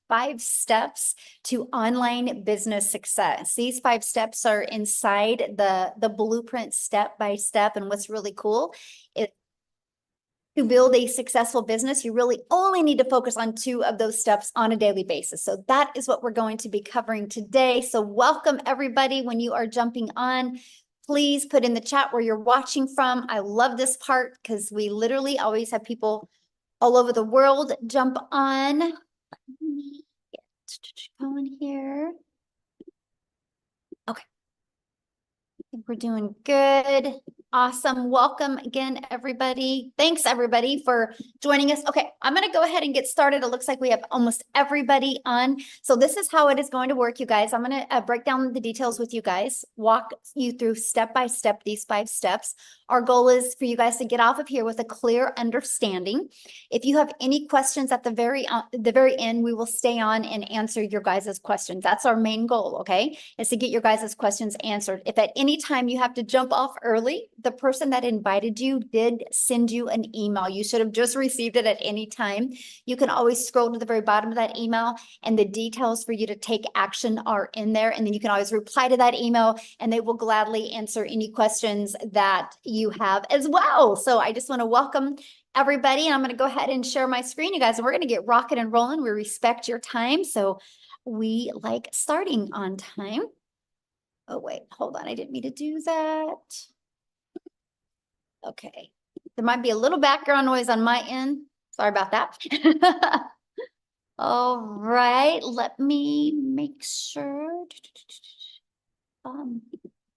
5 steps to online business success. These 5 steps are inside the blueprint step by step. And what's really cool is to build a successful business, you really only need to focus on 2 of those steps on a daily basis. So that is what we're going to be covering today. So welcome everybody. When you are jumping on, please put in the chat where you're watching from. I love this part because we literally always have people all over the world jump on. Let me get going here. Okay. I think we're doing good. Awesome. Welcome again, everybody. Thanks, everybody, for joining us. Okay, I'm going to go ahead and get started. It looks like we have almost everybody on. So this is how it is going to work, you guys. I'm going to break down the details with you guys, walk you through step by step these 5 steps. Our goal is for you guys to get off of here with a clear understanding. If you have any questions at the very end, we will stay on and answer your guys' questions. That's our main goal, okay, is to get your guys' questions answered. If at any time you have to jump off early, the person that invited you did send you an email. You should have just received it at any time. You can always scroll to the very bottom of that email and the details for you to take action are in there. And then you can always reply to that email and they will gladly answer any questions that you have as well. So I just want to welcome everybody. And I'm going to go ahead and share my screen, you guys, and we're going to get rocking and rolling. We respect your time. So we like starting on time. Oh, wait, hold on. I didn't mean to do that. Okay. There might be a little background noise on my end. Sorry about that. All right. Let me make sure.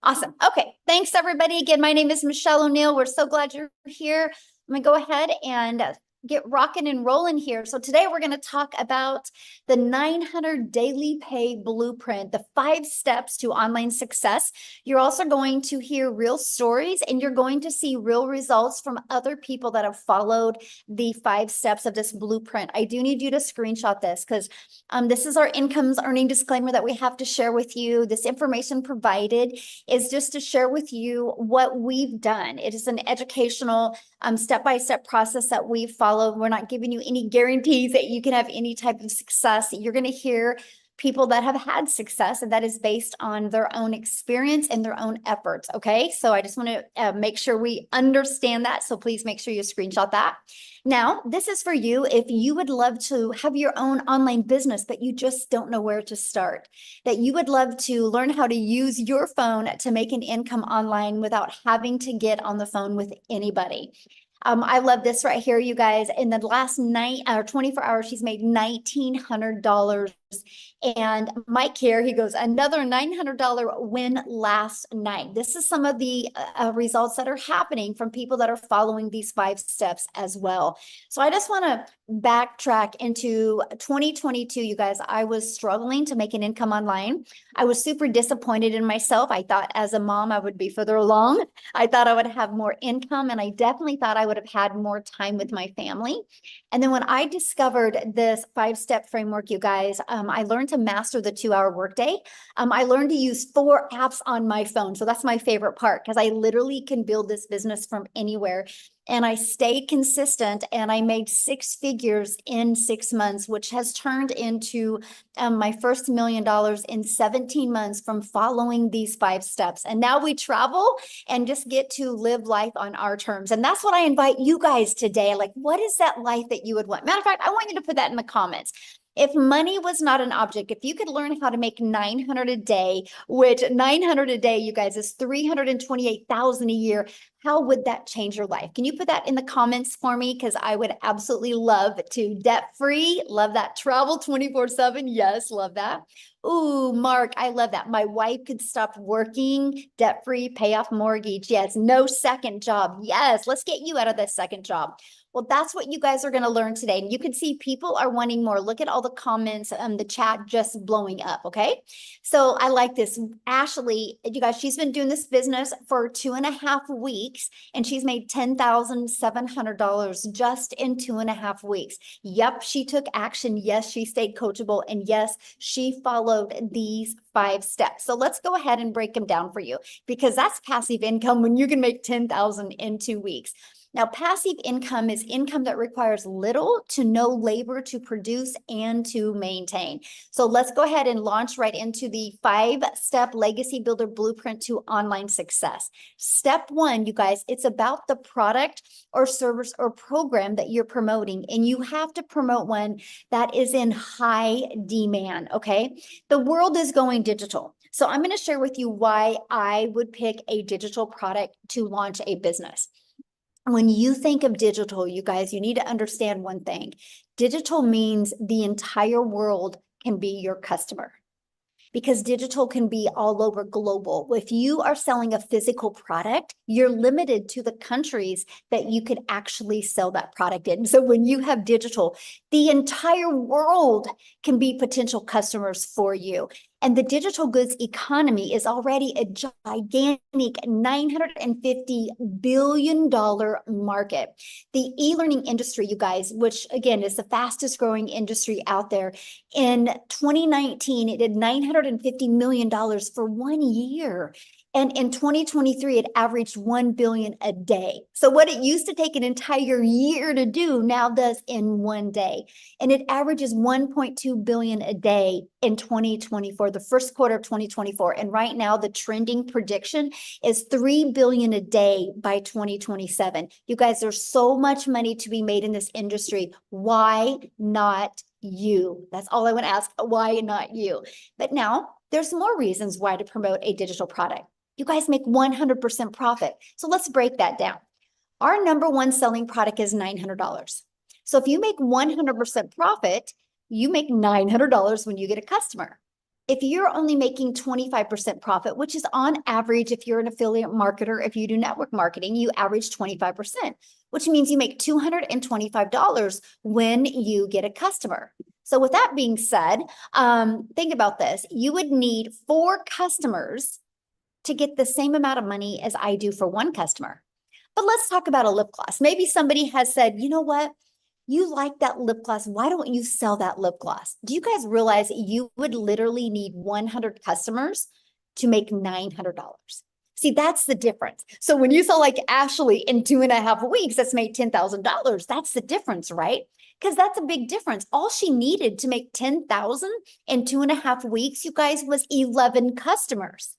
Awesome. Okay. Thanks, everybody. Again, my name is Michelle O'Neill. We're so glad you're here. I'm going to go ahead and get rocking and rolling here. So today we're going to talk about the 900 daily pay blueprint, the 5 steps to online success. You're also going to hear real stories and you're going to see real results from other people that have followed the 5 steps of this blueprint. I do need you to screenshot this because this is our incomes earning disclaimer that we have to share with you. This information provided is just to share with you what we've done. It is an educational step-by-step process that we've followed. We're not giving you any guarantees that you can have any type of success. You're going to hear people that have had success, and that is based on their own experience and their own efforts. Okay, so I just want to make sure we understand that. So please make sure you screenshot that. Now, this is for you if you would love to have your own online business, but you just don't know where to start, that you would love to learn how to use your phone to make an income online without having to get on the phone with anybody. I love this right here, you guys. In the last 24 hours, she's made $1,900. And Mike here, he goes, another $900 win last night. This is some of the results that are happening from people that are following these 5 steps as well. So I just want to backtrack into 2022, you guys. I was struggling to make an income online. I was super disappointed in myself. I thought as a mom, I would be further along. I thought I would have more income, and I definitely thought I would have had more time with my family. And then when I discovered this 5-step framework, you guys, I learned to master the 2-hour workday. I learned to use 4 apps on my phone. So that's my favorite part because I literally can build this business from anywhere. And I stayed consistent and I made 6 figures in 6 months, which has turned into my first $1 million in 17 months from following these 5 steps. And now we travel and just get to live life on our terms. And that's what I invite you guys today. Like, what is that life that you would want? Matter of fact, I want you to put that in the comments. If money was not an object, if you could learn how to make 900 a day, which 900 a day, you guys, is 328,000 a year, how would that change your life? Can you put that in the comments for me? Because I would absolutely love to. Debt-free, love that. Travel 24/7, yes, love that. Ooh, Mark, I love that. My wife could stop working, debt-free, pay off mortgage. Yes, no second job. Yes, let's get you out of this second job. Well, that's what you guys are going to learn today. And you can see people are wanting more. Look at all the comments, the chat just blowing up, okay? So I like this. Ashley, you guys, she's been doing this business for 2.5 weeks, and she's made $10,700 just in 2.5 weeks. Yep, she took action. Yes, she stayed coachable. And yes, she followed these 5 steps. So let's go ahead and break them down for you because that's passive income when you can make $10,000 in 2 weeks. Now, passive income is income that requires little to no labor to produce and to maintain. So let's go ahead and launch right into the 5-step legacy builder blueprint to online success. Step 1, you guys, it's about the product or service or program that you're promoting, and you have to promote one that is in high demand, okay? The world is going digital. So I'm going to share with you why I would pick a digital product to launch a business. When you think of digital, you guys, you need to understand one thing. Digital means the entire world can be your customer, because digital can be all over global. If you are selling a physical product, you're limited to the countries that you could actually sell that product in. So when you have digital, the entire world can be potential customers for you. And the digital goods economy is already a gigantic $950 billion market. The e-learning industry, you guys, which again is the fastest growing industry out there, in 2019, it did $950 million for 1 year. And in 2023, it averaged 1 billion a day. So what it used to take an entire year to do now does in 1 day. And it averages 1.2 billion a day in 2024, the first quarter of 2024. And right now, the trending prediction is 3 billion a day by 2027. You guys, there's so much money to be made in this industry. Why not you? That's all I want to ask. Why not you? But now there's more reasons why to promote a digital product. You guys make 100% profit. So let's break that down. Our number one selling product is $900. So if you make 100% profit, you make $900 when you get a customer. If you're only making 25% profit, which is on average, if you're an affiliate marketer, if you do network marketing, you average 25%, which means you make $225 when you get a customer. So with that being said, think about this. You would need 4 customers to get the same amount of money as I do for 1 customer. But let's talk about a lip gloss. Maybe somebody has said, you know what? You like that lip gloss. Why don't you sell that lip gloss? Do you guys realize you would literally need 100 customers to make $900? See, that's the difference. So when you sell like Ashley in 2.5 weeks, that's made $10,000. That's the difference, right? Because that's a big difference. All she needed to make $10,000 in 2.5 weeks, you guys, was 11 customers.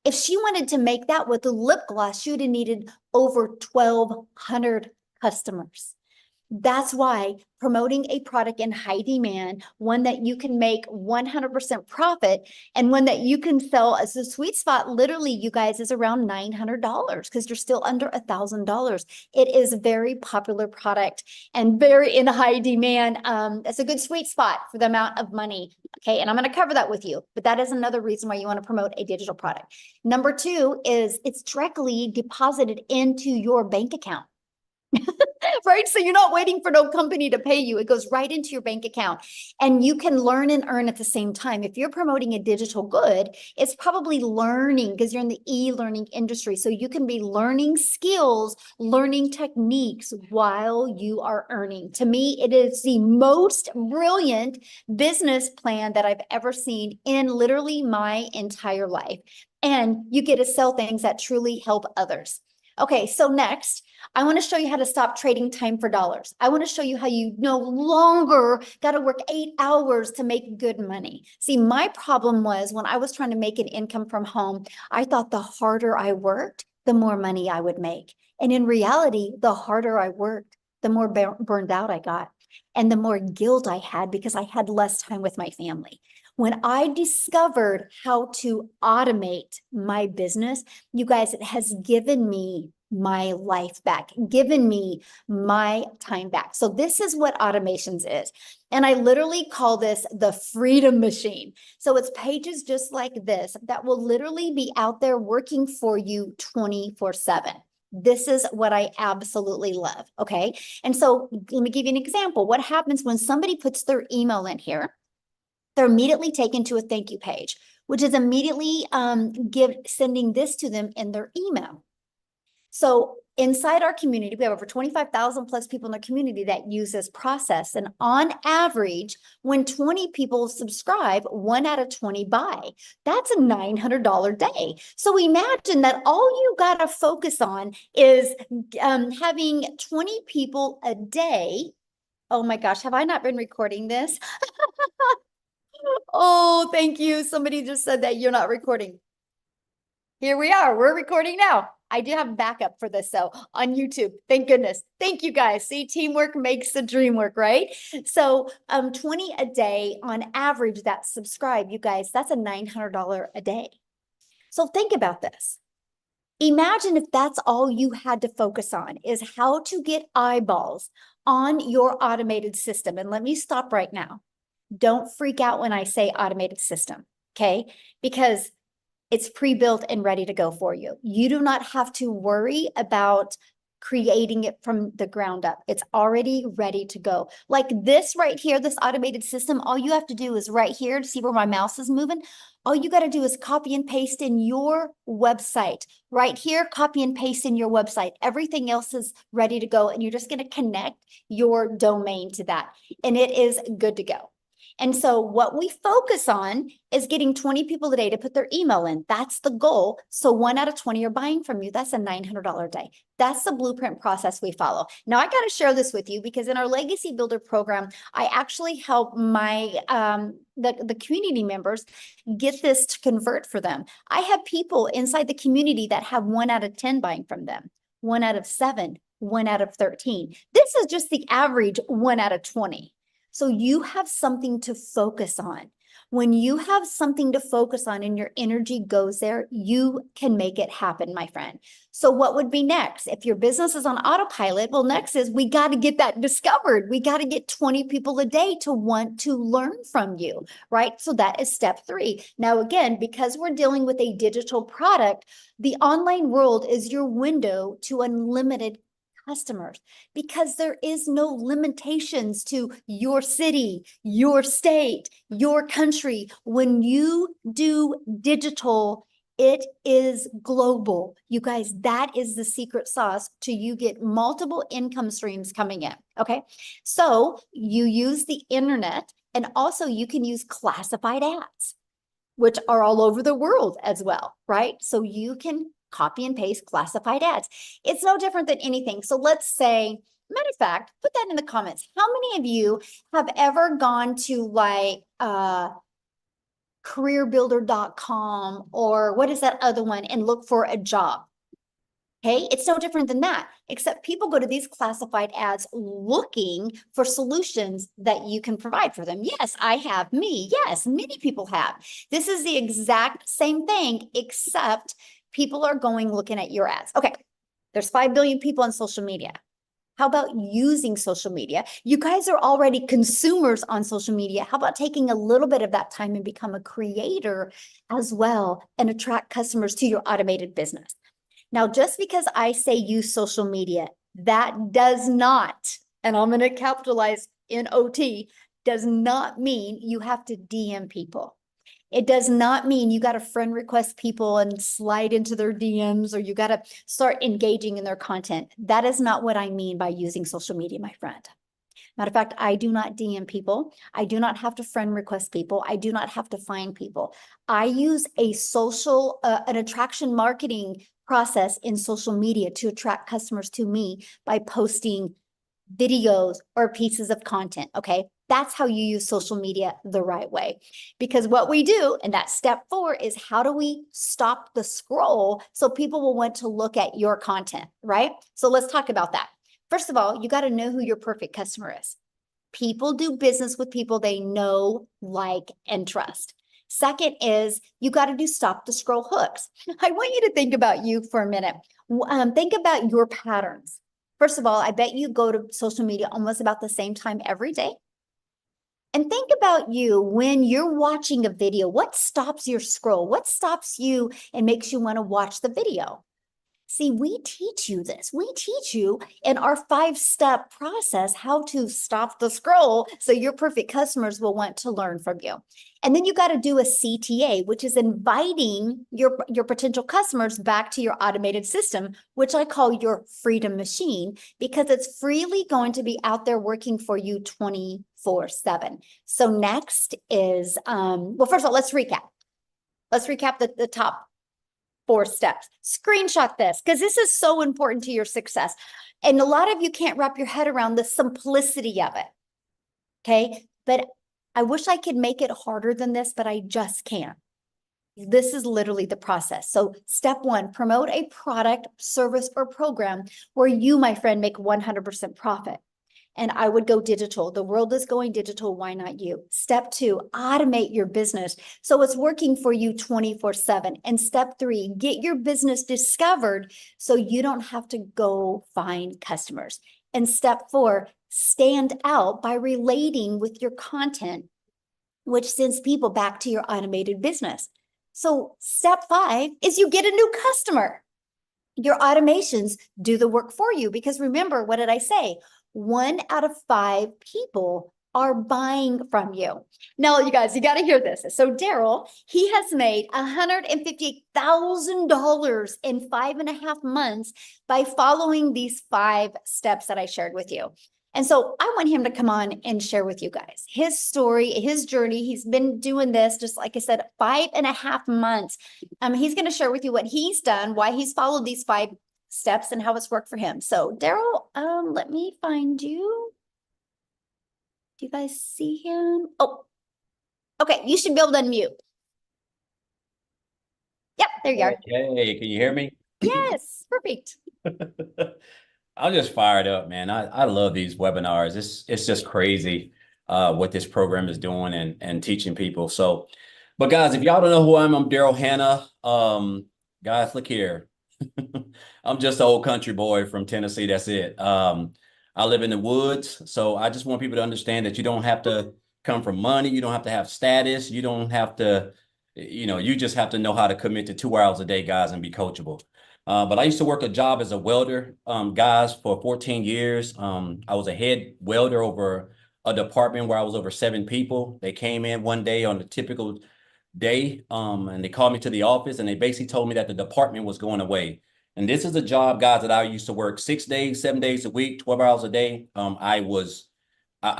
If she wanted to make that with the lip gloss, she would have needed over 1,200 customers. That's why promoting a product in high demand, one that you can make 100% profit, and one that you can sell as a sweet spot, literally, you guys, is around $900 because you're still under $1,000. It is a very popular product and very in high demand. That's a good sweet spot for the amount of money. Okay, and I'm going to cover that with you, but that is another reason why you want to promote a digital product. Number 2 is it's directly deposited into your bank account. Right? So you're not waiting for no company to pay you. It goes right into your bank account, and you can learn and earn at the same time. If you're promoting a digital good, it's probably learning because you're in the e-learning industry. So you can be learning skills, learning techniques while you are earning. To me, it is the most brilliant business plan that I've ever seen in literally my entire life. And you get to sell things that truly help others. Okay, so next, I want to show you how to stop trading time for dollars. I want to show you how you no longer got to work 8 hours to make good money. See, my problem was when I was trying to make an income from home, I thought the harder I worked, the more money I would make. And in reality, the harder I worked, the more burned out I got, and the more guilt I had because I had less time with my family. When I discovered how to automate my business, you guys, it has given me my life back, given me my time back. So this is what automations is. And I literally call this the freedom machine. So it's pages just like this that will literally be out there working for you 24/7. This is what I absolutely love. Okay. And so let me give you an example. What happens when somebody puts their email in here? They're immediately taken to a thank you page, which is immediately sending this to them in their email. So inside our community, we have over 25,000 plus people in the community that use this process. And on average, when 20 people subscribe, 1 out of 20 buy. That's a $900 day. So imagine that all you got to focus on is having 20 people a day. Oh my gosh, have I not been recording this? Oh, thank you. Somebody just said that you're not recording. Here we are. We're recording now. I do have backup for this, so on YouTube. Thank goodness. Thank you guys. See, teamwork makes the dream work, right? So 20 a day on average that subscribe, you guys, that's a $900 a day. So think about this. Imagine if that's all you had to focus on is how to get eyeballs on your automated system. And let me stop right now. Don't freak out when I say automated system, okay? Because it's pre-built and ready to go for you. You do not have to worry about creating it from the ground up. It's already ready to go. Like this right here, this automated system, all you have to do is right here to see where my mouse is moving. All you got to do is copy and paste in your website. Right here, copy and paste in your website. Everything else is ready to go, and you're just going to connect your domain to that, and it is good to go. And so what we focus on is getting 20 people a day to put their email in. That's the goal. So 1 out of 20 are buying from you. That's a $900 a day. That's the blueprint process we follow. Now, I got to share this with you because in our Legacy Builder program, I actually help my the community members get this to convert for them. I have people inside the community that have 1 out of 10 buying from them, 1 out of 7, 1 out of 13. This is just the average 1 out of 20. So you have something to focus on. When you have something to focus on and your energy goes there, you can make it happen, my friend. So what would be next? If your business is on autopilot, well, next is we got to get that discovered. We got to get 20 people a day to want to learn from you, right? So that is step 3. Now, again, because we're dealing with a digital product, the online world is your window to unlimited customers, because there is no limitations to your city, your state, your country. When you do digital, it is global. You guys, that is the secret sauce to you get multiple income streams coming in. Okay. So you use the internet, and also you can use classified ads, which are all over the world as well, right? So you can copy and paste classified ads. It's no different than anything. So let's say, matter of fact, put that in the comments. How many of you have ever gone to like careerbuilder.com or what is that other one and look for a job? Okay, it's no different than that, except people go to these classified ads looking for solutions that you can provide for them. Yes, I have. Me. Yes, many people have. This is the exact same thing, except people are going looking at your ads. Okay, there's 5 billion people on social media. How about using social media? You guys are already consumers on social media. How about taking a little bit of that time and become a creator as well and attract customers to your automated business? Now, just because I say use social media, that does not, and I'm going to capitalize NOT, does not mean you have to DM people. It does not mean you got to friend request people and slide into their DMs, or you got to start engaging in their content. That is not what I mean by using social media, my friend. Matter of fact, I do not DM people. I do not have to friend request people. I do not have to find people. I use a social, an attraction marketing process in social media to attract customers to me by posting videos or pieces of content. Okay. That's how you use social media the right way. Because what we do, and that step 4 is how do we stop the scroll so people will want to look at your content, right? So let's talk about that. First of all, you got to know who your perfect customer is. People do business with people they know, like, and trust. Second is you got to do stop the scroll hooks. I want you to think about you for a minute. Think about your patterns. First of all, I bet you go to social media almost about the same time every day. And think about you when you're watching a video. What stops your scroll? What stops you and makes you want to watch the video? See, we teach you this. We teach you in our 5-step process how to stop the scroll so your perfect customers will want to learn from you. And then you got to do a CTA, which is inviting your potential customers back to your automated system, which I call your freedom machine, because it's freely going to be out there working for you 24/7. So next is, well, first of all, let's recap. Let's recap the top 4 steps. Screenshot this because this is so important to your success. And a lot of you can't wrap your head around the simplicity of it. Okay. But I wish I could make it harder than this, but I just can't. This is literally the process. So step 1, promote a product, service, or program where you, my friend, make 100% profit. And I would go digital. The world is going digital. Why not you? Step 2, automate your business so it's working for you 24/7. And step 3, get your business discovered so you don't have to go find customers. And step 4, stand out by relating with your content, which sends people back to your automated business. So step 5 is you get a new customer. Your automations do the work for you because remember, what did I say? 1 out of 5 people are buying from you. Now, you guys, you got to hear this. So Daryl, he has made $150,000 in 5.5 months by following these 5 steps that I shared with you. And so I want him to come on and share with you guys his story, his journey. He's been doing this, just like I said, 5.5 months. He's going to share with you what he's done, why he's followed these 5 steps and how it's worked for him. So Daryl, let me find you. Do you guys see him? Oh, okay. You should be able to unmute. Yep, there you are. Hey, can you hear me? Yes, perfect. I'm just fired up, man. I love these webinars. It's just crazy what this program is doing and teaching people. So, but guys, if y'all don't know who I'm Daryl Hannah. Guys, look here. I'm just an old country boy from Tennessee. That's it. I live in the woods, so I just want people to understand that you don't have to come from money. You don't have to have status. You don't have to, you just have to know how to commit to 2 hours a day, guys, and be coachable. But I used to work a job as a welder, guys, for 14 years. I was a head welder over a department where I was over 7 people. They came in one day on a typical day, and they called me to the office, and they basically told me that the department was going away. And this is a job, guys, that I used to work 6 days, 7 days a week, 12 hours a day. I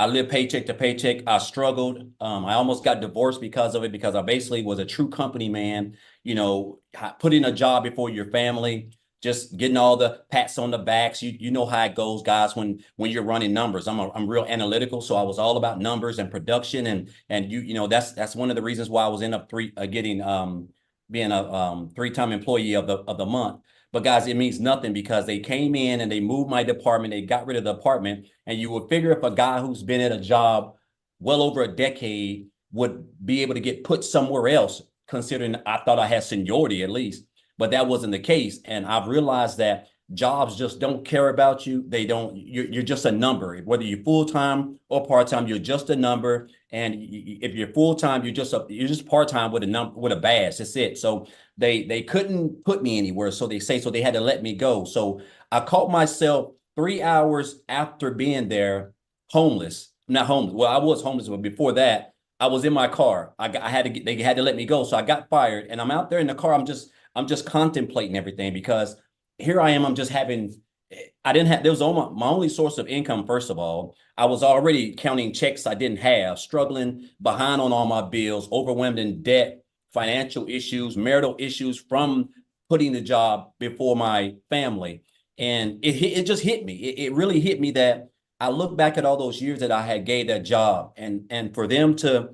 lived paycheck to paycheck. I struggled. I almost got divorced because of it, because I basically was a true company man, putting a job before your family, just getting all the pats on the backs. You know how it goes, guys, when you're running numbers. I'm real analytical, so I was all about numbers and production, and that's one of the reasons why I was being a 3-time employee of the month. But guys, it means nothing because they came in and they moved my department. They got rid of the department. And you would figure if a guy who's been at a job well over a decade would be able to get put somewhere else, considering I thought I had seniority at least. But that wasn't the case. And I've realized that jobs just don't care about you. You're just a number. Whether you're full-time or part-time, you're just a number. And if you're full-time, you're just part-time with a badge. That's it. So they couldn't put me anywhere. So they had to let me go. So I caught myself 3 hours after being there, homeless. Not homeless. Well, I was homeless, but before that, I was in my car. They had to let me go. So I got fired, and I'm out there in the car. I'm just contemplating everything because here I am. There was my only source of income. First of all, I was already counting checks I didn't have, struggling behind on all my bills, overwhelmed in debt, financial issues, marital issues from putting the job before my family. And it just hit me. It really hit me that I look back at all those years that I had gave that job, and for them to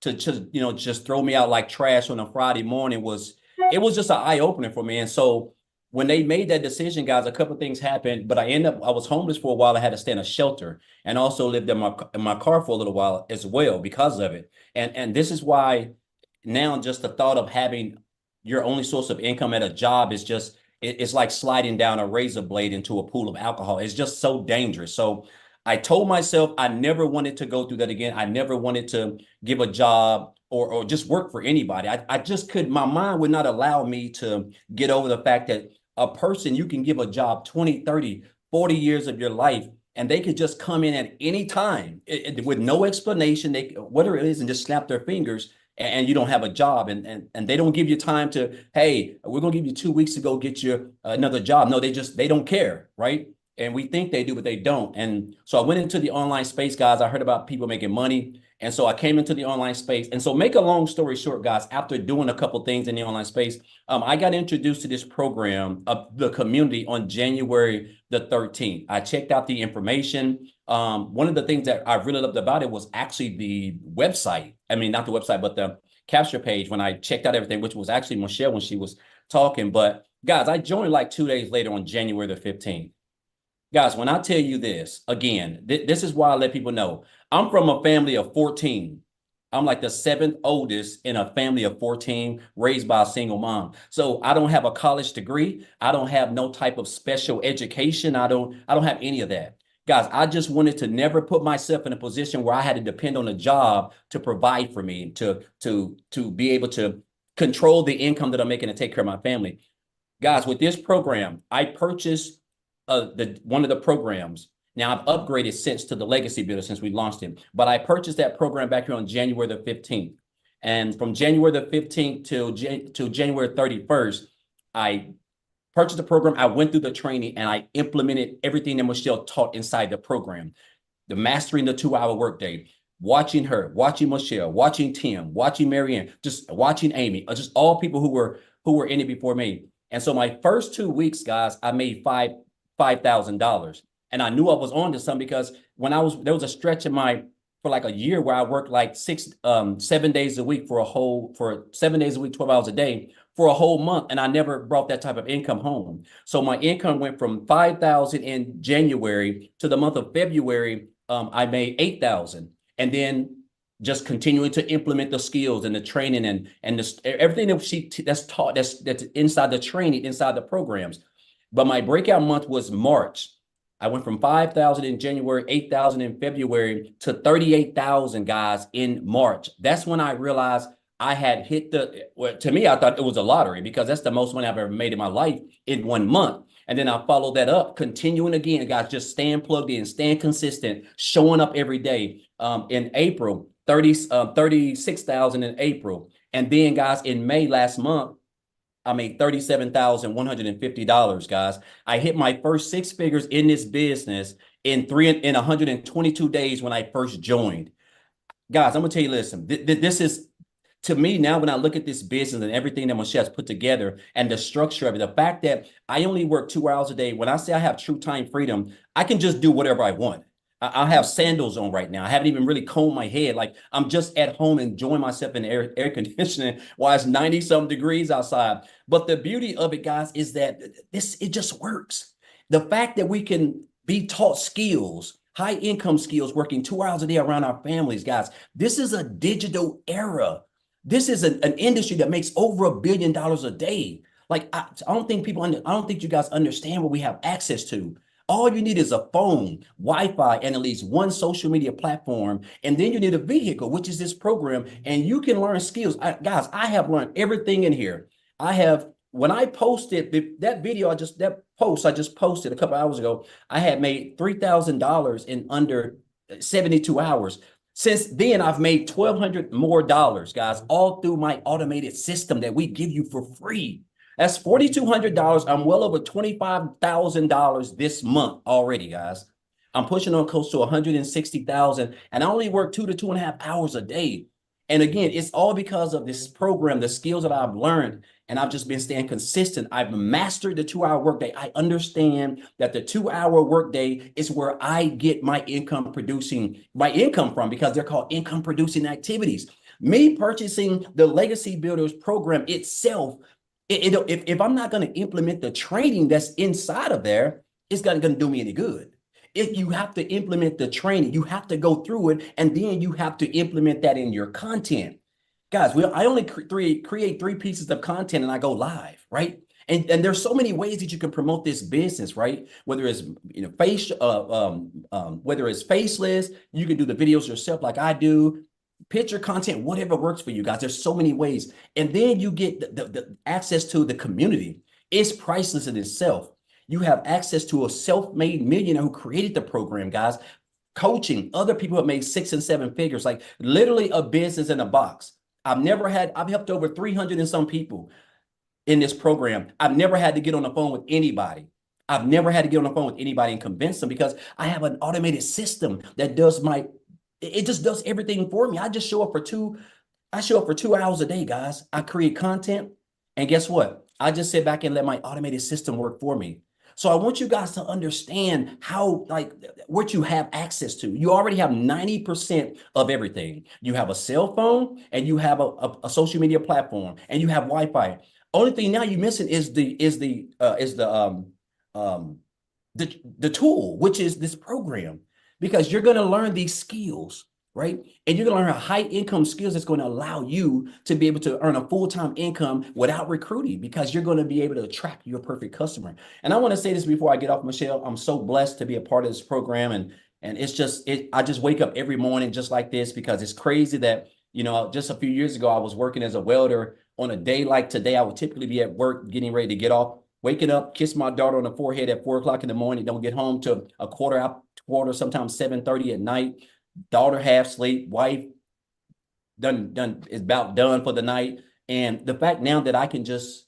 just throw me out like trash on a Friday morning it was just an eye opener for me. And so when they made that decision, guys, a couple of things happened, but I was homeless for a while. I had to stay in a shelter and also lived in my car for a little while as well because of it. And this is why now just the thought of having your only source of income at a job it's like sliding down a razor blade into a pool of alcohol. It's just so dangerous. So I told myself I never wanted to go through that again. I never wanted to give a job or just work for anybody. I just my mind would not allow me to get over the fact that a person you can give a job 20, 30, 40 years of your life, and they could just come in at any time with no explanation, they whatever it is, and just snap their fingers, and you don't have a job, and they don't give you time to, hey, we're gonna give you 2 weeks to go get you another job. No, they don't care, right? And we think they do, but they don't. And so I went into the online space, guys. I heard about people making money. And so I came into the online space. And so, make a long story short, guys, after doing a couple things in the online space, I got introduced to this program of the community on January the 13th. I checked out the information. One of the things that I really loved about it was actually the website. I mean, not the website, but the capture page when I checked out everything, which was actually Michelle when she was talking. But guys, I joined like 2 days later on January the 15th. Guys, when I tell you this, again, this is why I let people know. I'm from a family of 14. I'm like the seventh oldest in a family of 14, raised by a single mom. So I don't have a college degree. I don't have no type of special education. I don't have any of that. Guys, I just wanted to never put myself in a position where I had to depend on a job to provide for me, to be able to control the income that I'm making to take care of my family. Guys, with this program, I purchased one of the programs. Now I've upgraded since to the Legacy Builder since we launched it, but I purchased that program back here on January the 15th. And from January the 15th till January 31st, I purchased the program. I went through the training and I implemented everything that Michelle taught inside the program. The mastering the 2-hour workday, watching her, watching Michelle, watching Tim, watching Marianne, just watching Amy, just all people who were in it before me. And so my first 2 weeks, guys, I made $5,000. And I knew I was on to something because there was a stretch for like a year where I worked like 7 days a week for 7 days a week, 12 hours a day for a whole month. And I never brought that type of income home. So my income went from 5,000 in January to the month of February. I made 8,000. And then just continuing to implement the skills and the training and everything that's taught, that's inside the training, inside the programs. But my breakout month was March. I went from 5,000 in January, 8,000 in February to 38,000, guys, in March. That's when I realized I had hit to me, I thought it was a lottery because that's the most money I've ever made in my life in 1 month. And then I followed that up, continuing again, guys, just staying plugged in, staying consistent, showing up every day. In April, 36,000 in April. And then, guys, in May last month, I made $37,150, guys. I hit my first 6 figures in this business in 122 days when I first joined. Guys, I'm gonna tell you, listen, this is, to me now, when I look at this business and everything that Michelle's put together and the structure of it, the fact that I only work 2 hours a day, when I say I have true time freedom, I can just do whatever I want. I have sandals on right now. I haven't even really combed my head. Like, I'm just at home enjoying myself in air conditioning while it's 90-some degrees outside. But the beauty of it, guys, is that it just works. The fact that we can be taught skills, high income skills, working 2 hours a day around our families, guys. This is a digital era. This is an industry that makes over $1 billion a day. Like, I don't think you guys understand what we have access to. All you need is a phone, Wi-Fi, and at least one social media platform. And then you need a vehicle, which is this program. And you can learn skills. Guys, I have learned everything in here. When I posted that post I just posted a couple hours ago, I had made $3,000 in under 72 hours. Since then, I've made $1,200 more, guys, all through my automated system that we give you for free. That's $4,200. I'm well over $25,000 this month already, guys. I'm pushing on close to 160,000, and I only work 2 to 2.5 hours a day. And again, it's all because of this program, the skills that I've learned, and I've just been staying consistent. I've mastered the 2-hour workday. I understand that the 2-hour workday is where I get my income from, because they're called income producing activities. Me purchasing the Legacy Builders program itself, if I'm not going to implement the training that's inside of there, it's not going to do me any good. If you have to implement the training, you have to go through it, and then you have to implement that in your content. Guys, I only create 3 pieces of content and I go live, right? And there's so many ways that you can promote this business, right? Whether it's whether it's faceless, you can do the videos yourself like I do. Picture content, whatever works for you guys. There's so many ways. And then you get the access to the community. It's priceless in itself. You have access to a self-made millionaire who created the program, guys. Coaching other people have made 6 and 7 figures, like literally a business in a box. I've helped over 300 and some people in this program. I've never had to get on the phone with anybody. I've never had to get on the phone with anybody and convince them because I have an automated system that it just does everything for me. I show up for 2 hours a day, guys. I create content. And guess what? I just sit back and let my automated system work for me. So I want you guys to understand how, like, what you have access to. You already have 90% of everything. You have a cell phone and you have a social media platform and you have Wi-Fi. Only thing now you're missing is um, the tool, which is this program, because you're going to learn these skills, right? And you're going to learn high income skills that's going to allow you to be able to earn a full-time income without recruiting, because you're going to be able to attract your perfect customer. And I want to say this before I get off, Michelle. I'm so blessed to be a part of this program. And it's just, I just wake up every morning just like this, because it's crazy that, just a few years ago, I was working as a welder. On a day like today, I would typically be at work getting ready to get off, waking up, kiss my daughter on the forehead at 4 o'clock in the morning, don't get home till a quarter, sometimes 7:30 at night. Daughter half sleep, wife done is about done for the night. And the fact now that I can just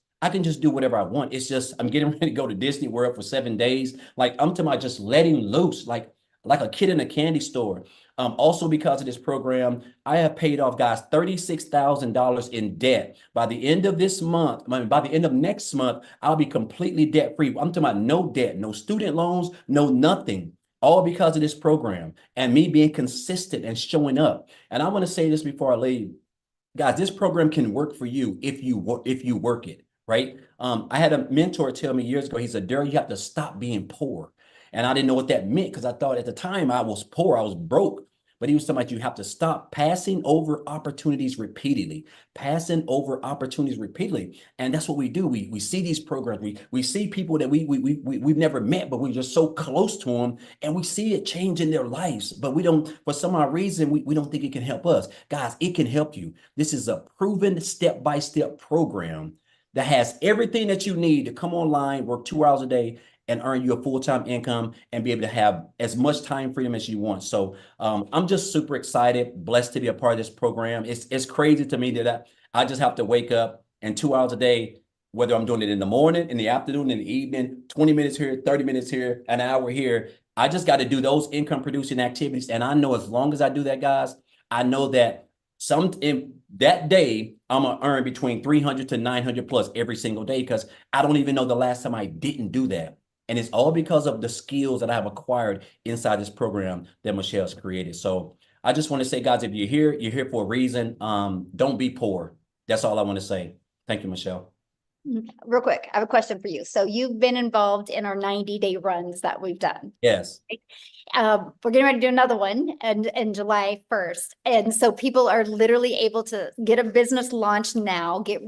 do whatever I want. It's just I'm getting ready to go to Disney World for 7 days. Like I'm talking about just letting loose, like a kid in a candy store. Also, because of this program, I have paid off, guys, $36,000 in debt. By the end of this month, by the end of next month, I'll be completely debt free. I'm talking about no debt, no student loans, no nothing. All because of this program and me being consistent and showing up. And I want to say this before I leave, guys. This program can work for you if you work it, right? I had a mentor tell me years ago. He said, "Daryl, you have to stop being poor." And I didn't know what that meant, because I thought at the time I was poor, I was broke. But he was talking about you have to stop passing over opportunities repeatedly, and that's what we do. We see these programs, we see people that we've never met, but we're just so close to them, and we see it changing their lives. But we don't, for some odd reason, we don't think it can help us, guys. It can help you. This is a proven step-by-step program that has everything that you need to come online, work 2 hours a day, and earn you a full-time income and be able to have as much time freedom as you want. So I'm just super excited, blessed to be a part of this program. It's crazy to me that I just have to wake up and 2 hours a day, whether I'm doing it in the morning, in the afternoon, in the evening, 20 minutes here, 30 minutes here, an hour here. I just got to do those income producing activities. And I know as long as I do that, guys, I know that in that day, I'm going to earn between 300 to 900 plus every single day, because I don't even know the last time I didn't do that. And it's all because of the skills that I have acquired inside this program that Michelle's created. So I just want to say, guys, if you're here for a reason. Don't be poor. That's all I want to say. Thank you, Michelle. Real quick, I have a question for you. So you've been involved in our 90-day runs that we've done. Yes. We're getting ready to do another one in July 1st. And so people are literally able to get a business launch now, get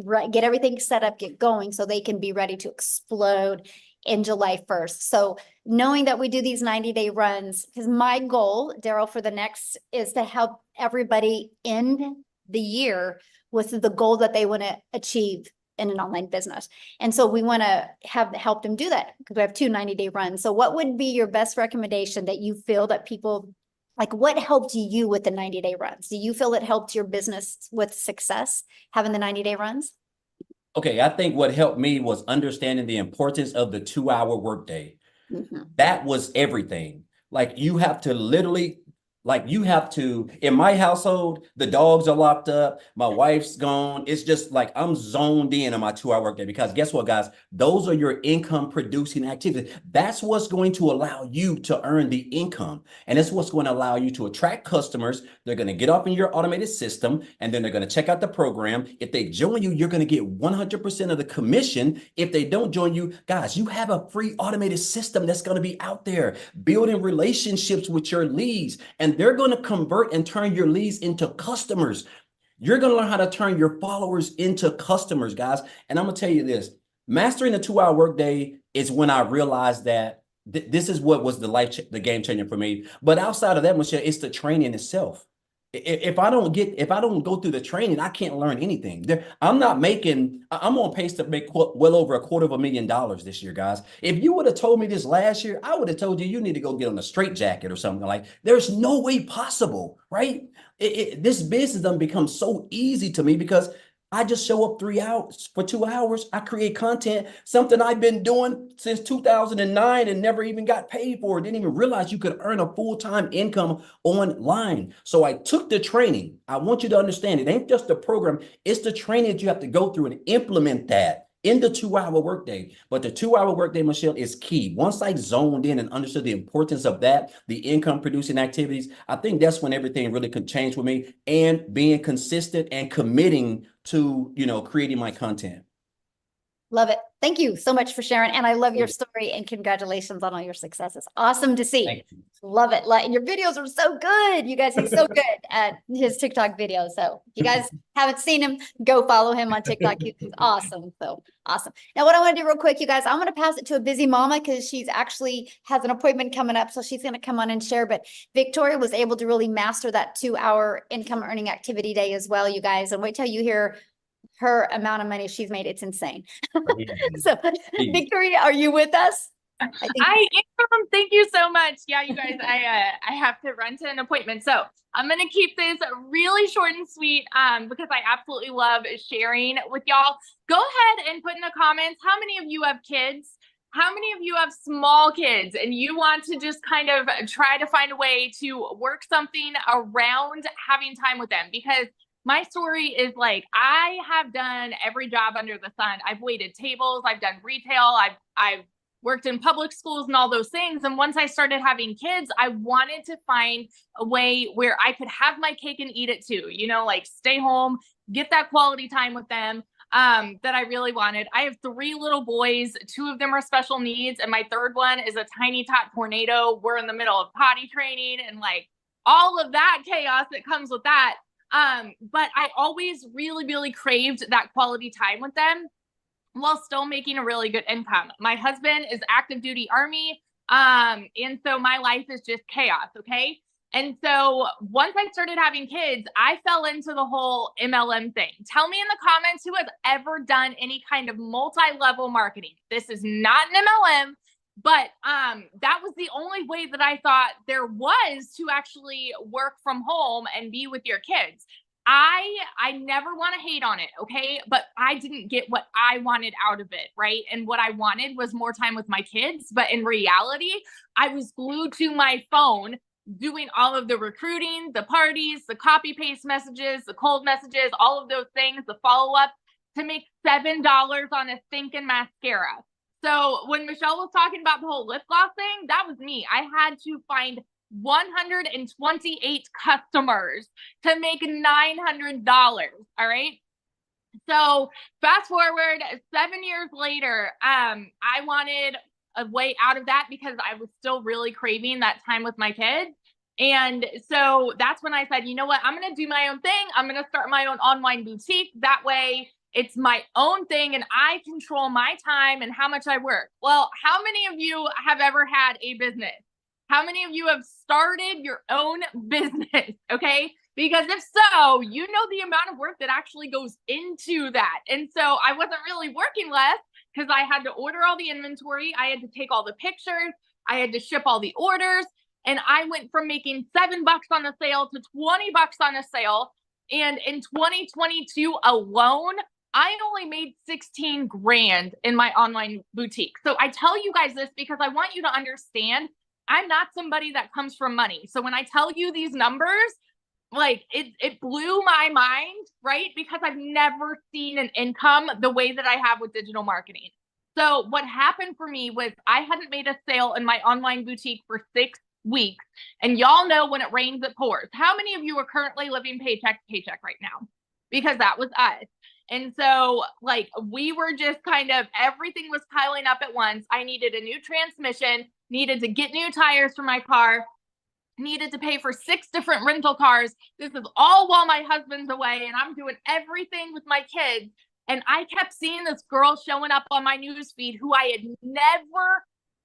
everything set up, get going, so they can be ready to explode in July 1st. So knowing that we do these 90-day runs, because my goal, Daryl, for the next is to help everybody end the year with the goal that they want to achieve in an online business. And so we want to help them do that, because we have two 90-day runs. So what would be your best recommendation that you feel that people, like, what helped you with the 90-day runs? Do you feel it helped your business with success, having the 90-day runs? Okay, I think what helped me was understanding the importance of the 2-hour workday. Mm-hmm. That was everything. Like you have to literally, in my household, the dogs are locked up, my wife's gone. It's just like I'm zoned in on my 2-hour workday, because guess what, guys? Those are your income producing activities. That's what's going to allow you to earn the income. And that's what's going to allow you to attract customers. They're going to get up in your automated system, and then they're going to check out the program. If they join you, you're going to get 100% of the commission. If they don't join you, guys, you have a free automated system that's going to be out there building relationships with your leads, and they're going to convert and turn your leads into customers. You're going to learn how to turn your followers into customers, guys. And I'm going to tell you this, mastering the 2-hour workday is when I realized that this is what was the game changer for me. But outside of that, Michelle, it's the training itself. If I don't go through the training, I can't learn anything. I'm on pace to make well over $250,000 this year, guys. If you would have told me this last year, I would have told you need to go get on a straight jacket or something. Like, there's no way possible, right? This business doesn't become so easy to me because I just show up 3 hours for 2 hours. I create content, something I've been doing since 2009 and never even got paid for it. Didn't even realize you could earn a full-time income online. So I took the training. I want you to understand it ain't just the program, it's the training that you have to go through and implement that in the 2 hour workday. But the 2 hour workday, Michelle, is key. Once I zoned in and understood the importance of that, the income producing activities, I think that's when everything really could change with me, and being consistent and committing to, creating my content. Love it. Thank you so much for sharing. And I love your story, and congratulations on all your successes. Awesome to see. Love it. And your videos are so good. You guys, he's so good at his TikTok videos. So if you guys haven't seen him, go follow him on TikTok. He's awesome. So awesome. Now, what I want to do real quick, you guys, I'm going to pass it to a busy mama because she's actually has an appointment coming up. So she's going to come on and share. But Victoria was able to really master that 2 hour income earning activity day as well, you guys. And wait till you hear her amount of money she's made. It's insane. So Victoria, are you with us? I am. Thank you so much. Yeah, you guys, I have to run to an appointment. So I'm going to keep this really short and sweet because I absolutely love sharing with y'all. Go ahead and put in the comments, how many of you have kids? How many of you have small kids and you want to just kind of try to find a way to work something around having time with them? Because my story is like, I have done every job under the sun. I've waited tables, I've done retail, I've worked in public schools and all those things. And once I started having kids, I wanted to find a way where I could have my cake and eat it too, like stay home, get that quality time with them that I really wanted. I have 3 little boys, 2 of them are special needs, and my third one is a tiny tot tornado. We're in the middle of potty training and like all of that chaos that comes with that. But I always really, really craved that quality time with them while still making a really good income. My husband is active duty Army. And so my life is just chaos. Okay. And so once I started having kids, I fell into the whole MLM thing. Tell me in the comments who has ever done any kind of multi-level marketing. This is not an MLM. But that was the only way that I thought there was to actually work from home and be with your kids. I never want to hate on it, okay? But I didn't get what I wanted out of it, right? And what I wanted was more time with my kids. But in reality, I was glued to my phone doing all of the recruiting, the parties, the copy paste messages, the cold messages, all of those things, the follow-up to make $7 on a thinking mascara. So when Michelle was talking about the whole lip gloss thing, that was me. I had to find 128 customers to make $900. All right. So fast forward 7 years later, I wanted a way out of that because I was still really craving that time with my kids. And so that's when I said, you know what, I'm going to do my own thing. I'm going to start my own online boutique. That way it's my own thing and I control my time and how much I work. Well, how many of you have ever had a business? How many of you have started your own business? Okay. Because if so, you know the amount of work that actually goes into that. And so I wasn't really working less because I had to order all the inventory. I had to take all the pictures. I had to ship all the orders. And I went from making $7 on a sale to $20 on a sale. And in 2022 alone, I only made 16 grand in my online boutique. So I tell you guys this because I want you to understand I'm not somebody that comes from money. So when I tell you these numbers, like it blew my mind, right? Because I've never seen an income the way that I have with digital marketing. So what happened for me was I hadn't made a sale in my online boutique for 6 weeks. And y'all know when it rains, it pours. How many of you are currently living paycheck to paycheck right now? Because that was us. And so like we were just kind of, everything was piling up at once. I needed a new transmission, needed to get new tires for my car, needed to pay for 6 different rental cars. This is all while my husband's away and I'm doing everything with my kids. And I kept seeing this girl showing up on my newsfeed who I had never,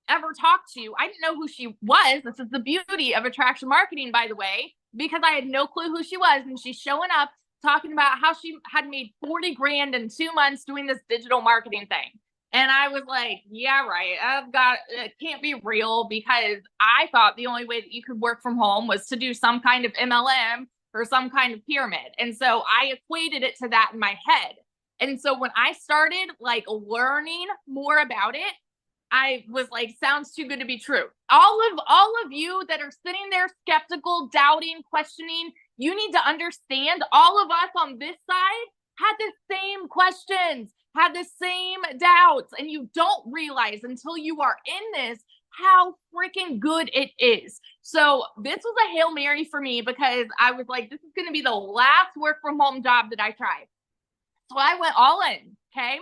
ever talked to. I didn't know who she was. This is the beauty of attraction marketing, by the way. because I had no clue who she was. And she's showing up talking about how she had made 40 grand in 2 months doing this digital marketing thing. And I was like, yeah, right. It can't be real, because I thought the only way that you could work from home was to do some kind of MLM or some kind of pyramid. And so I equated it to that in my head. And so when I started like learning more about it, I was like, sounds too good to be true. All of you that are sitting there skeptical, doubting, questioning, you need to understand all of us on this side had the same questions, had the same doubts, and you don't realize until you are in this how freaking good it is. So this was a Hail Mary for me, because I was like, this is going to be the last work from home job that I try. So I went all in. Okay.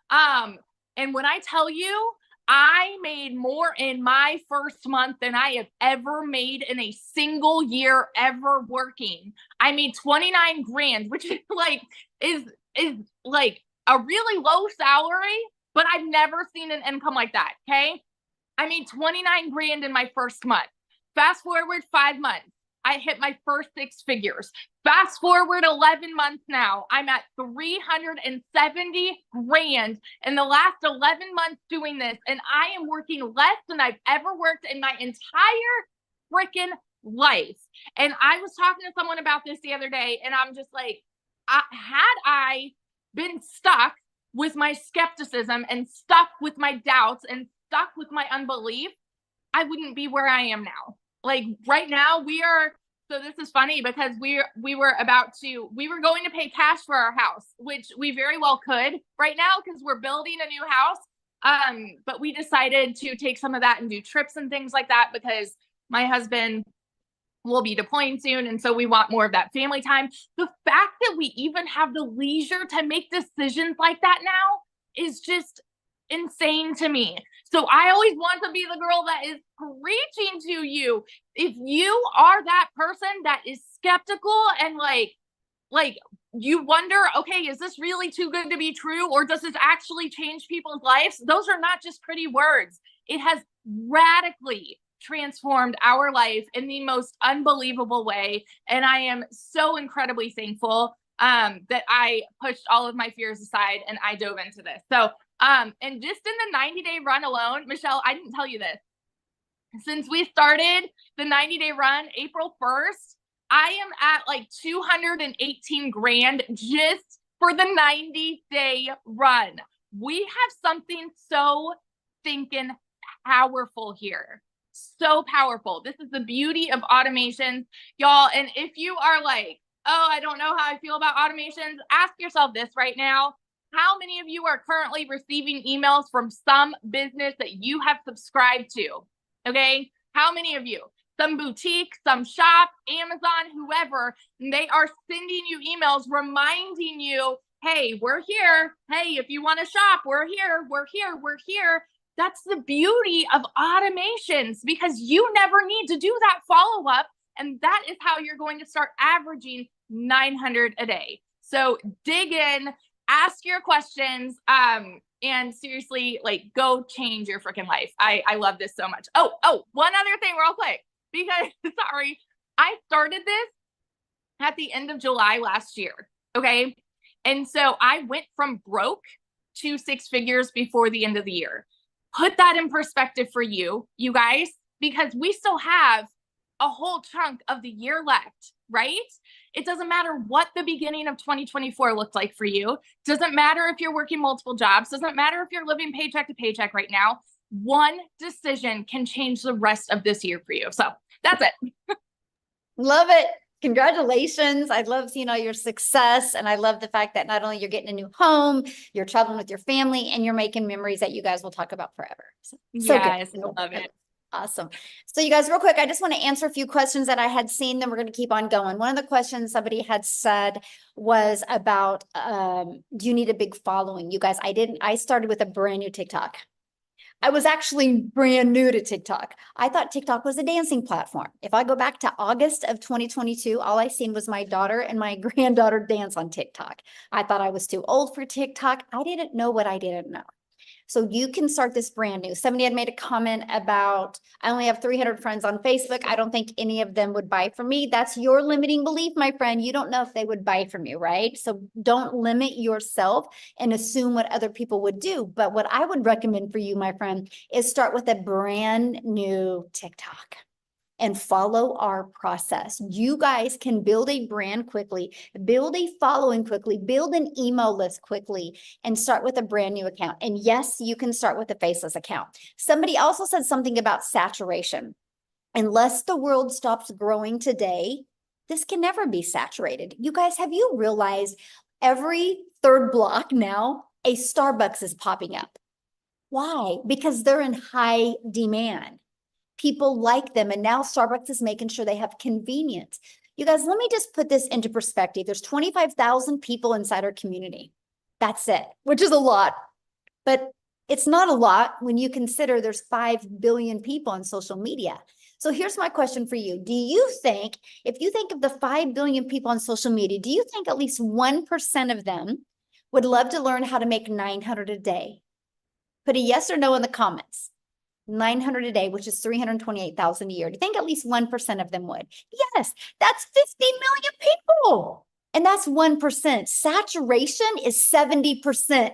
And when I tell you, I made more in my first month than I have ever made in a single year ever working. I made 29 grand, which is like a really low salary, but I've never seen an income like that. Okay. I made 29 grand in my first month. Fast forward 5 months, I hit my first 6 figures. Fast forward 11 months now, I'm at 370 grand in the last 11 months doing this. And I am working less than I've ever worked in my entire freaking life. And I was talking to someone about this the other day, and I'm just like, had I been stuck with my skepticism and stuck with my doubts and stuck with my unbelief, I wouldn't be where I am now. Like right now so this is funny, because we were going to pay cash for our house, which we very well could right now, because we're building a new house. But we decided to take some of that and do trips and things like that, because my husband will be deploying soon. And so we want more of that family time. The fact that we even have the leisure to make decisions like that now is just insane to me. So I always want to be the girl that is preaching to you. If you are that person that is skeptical and like you wonder, okay, is this really too good to be true? Or does this actually change people's lives? Those are not just pretty words. It has radically transformed our life in the most unbelievable way. And I am so incredibly thankful that I pushed all of my fears aside and I dove into this. So, and just in the 90-day run alone, Michelle, I didn't tell you this. Since we started the 90-day run, April 1st, I am at like 218 grand just for the 90-day run. We have something so thinking powerful here. So powerful. This is the beauty of automations, y'all. And if you are like, oh, I don't know how I feel about automations, ask yourself this right now. How many of you are currently receiving emails from some business that you have subscribed to? Okay. How many of you? Some boutique, some shop, Amazon, whoever, they are sending you emails reminding you, hey, we're here. Hey, if you want to shop, we're here. We're here. We're here. That's the beauty of automations, because you never need to do that follow-up. And that is how you're going to start averaging 900 a day. So dig in, ask your questions, and seriously, like, go change your freaking life. I love this so much. Oh, one other thing real quick, because sorry, I started this at the end of July last year. Okay. And so I went from broke to 6 figures before the end of the year. Put that in perspective for you guys, because we still have a whole chunk of the year left, right? It doesn't matter what the beginning of 2024 looked like for you. Doesn't matter if you're working multiple jobs. Doesn't matter if you're living paycheck to paycheck right now. One decision can change the rest of this year for you. So that's it. Love it. Congratulations. I love seeing all your success. And I love the fact that not only you're getting a new home, you're traveling with your family, and you're making memories that you guys will talk about forever. So yes, good. I love it. Awesome. So you guys, real quick, I just want to answer a few questions that I had seen, then we're going to keep on going. One of the questions somebody had said was about, do you need a big following? You guys, I started with a brand new TikTok. I was actually brand new to TikTok. I thought TikTok was a dancing platform. If I go back to August of 2022, all I seen was my daughter and my granddaughter dance on TikTok. I thought I was too old for TikTok. I didn't know what I didn't know. So you can start this brand new. Somebody had made a comment about, I only have 300 friends on Facebook. I don't think any of them would buy from me. That's your limiting belief, my friend. You don't know if they would buy from you, right? So don't limit yourself and assume what other people would do. But what I would recommend for you, my friend, is start with a brand new TikTok and follow our process. You guys can build a brand quickly, build a following quickly, build an email list quickly, and start with a brand new account. And yes, you can start with a faceless account. Somebody also said something about saturation. Unless the world stops growing today, this can never be saturated. You guys, have you realized every third block now, a Starbucks is popping up? Why? Because they're in high demand. People like them. And now Starbucks is making sure they have convenience. You guys, let me just put this into perspective. There's 25,000 people inside our community. That's it, which is a lot. But it's not a lot when you consider there's 5 billion people on social media. So here's my question for you. Do you think, if you think of the 5 billion people on social media, do you think at least 1% of them would love to learn how to make 900 a day? Put a yes or no in the comments. 900 a day, which is 328,000 a year. Do you think at least 1% of them would? Yes, that's 50 million people. And that's 1%. Saturation is 70%.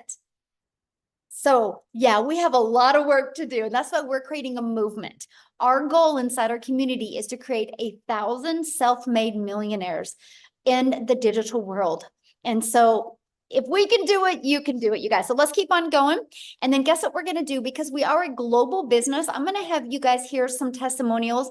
So yeah, we have a lot of work to do. And that's why we're creating a movement. Our goal inside our community is to create 1,000 self-made millionaires in the digital world. And so if we can do it, you can do it, you guys. So let's keep on going. And then guess what we're going to do? Because we are a global business, I'm going to have you guys hear some testimonials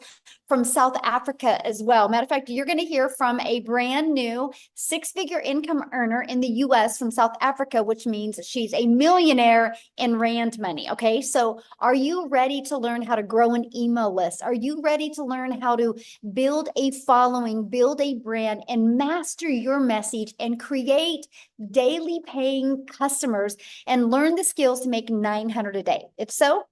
from South Africa as well. Matter of fact, you're going to hear from a brand new 6-figure income earner in the US from South Africa, which means she's a millionaire in Rand money. Okay. So are you ready to learn how to grow an email list? Are you ready to learn how to build a following, build a brand, and master your message and create daily paying customers and learn the skills to make 900 a day? If so,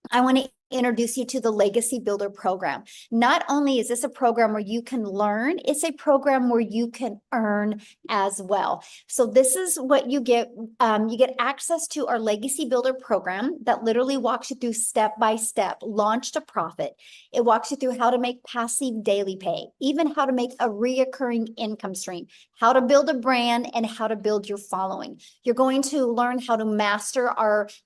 I want to introduce you to the Legacy Builder program. Not only is this a program where you can learn, it's a program where you can earn as well. So this is what you get. You get access to our Legacy Builder program that literally walks you through step by step, launch to profit. It walks you through how to make passive daily pay, even how to make a reoccurring income stream, how to build a brand, and how to build your following. You're going to learn how to master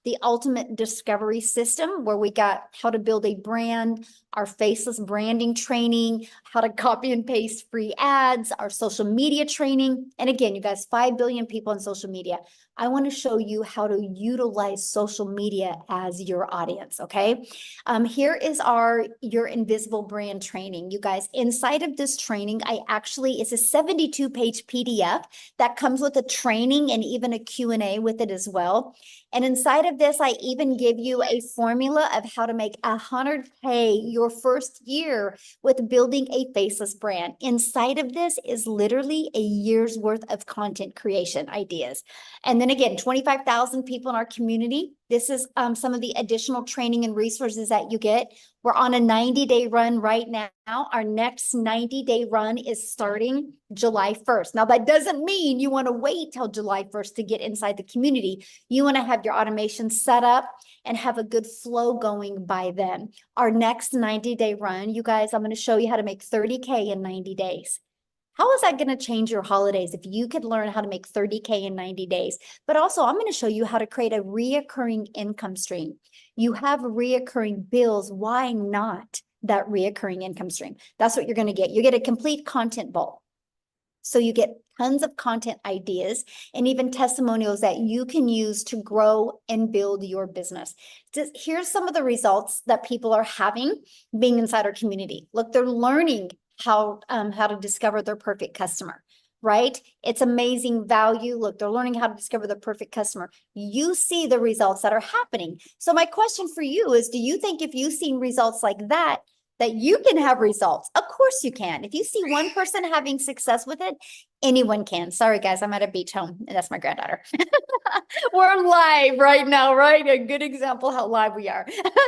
the ultimate discovery system, where we got how to build a brand, our faceless branding training, how to copy and paste free ads, our social media training. And again, you guys, 5 billion people on social media. I want to show you how to utilize social media as your audience, okay? Here is your invisible brand training. You guys, inside of this training, it's a 72-page PDF that comes with a training and even a Q&A with it as well. And inside of this, I even give you a formula of how to make 100K your first year with building a faceless brand. Inside of this is literally a year's worth of content creation ideas. And then again, 25,000 people in our community. This is some of the additional training and resources that you get. We're on a 90-day run right now. Our next 90-day run is starting July 1st. Now, that doesn't mean you want to wait till July 1st to get inside the community. You want to have your automation set up and have a good flow going by then. Our next 90-day run, you guys, I'm going to show you how to make 30K in 90 days. How is that going to change your holidays if you could learn how to make 30K in 90 days? But also, I'm going to show you how to create a reoccurring income stream. You have reoccurring bills. Why not that reoccurring income stream? That's what you're going to get. You get a complete content vault. So you get tons of content ideas and even testimonials that you can use to grow and build your business. Here's some of the results that people are having being inside our community. Look, they're learning how to discover their perfect customer, right? It's amazing value. Look, they're learning how to discover the perfect customer. You see the results that are happening. So my question for you is, do you think if you've seen results like that you can have results? Of course you can. If you see one person having success with it, anyone can. Sorry, guys, I'm at a beach home, and that's my granddaughter. We're live right now, right? A good example how live we are.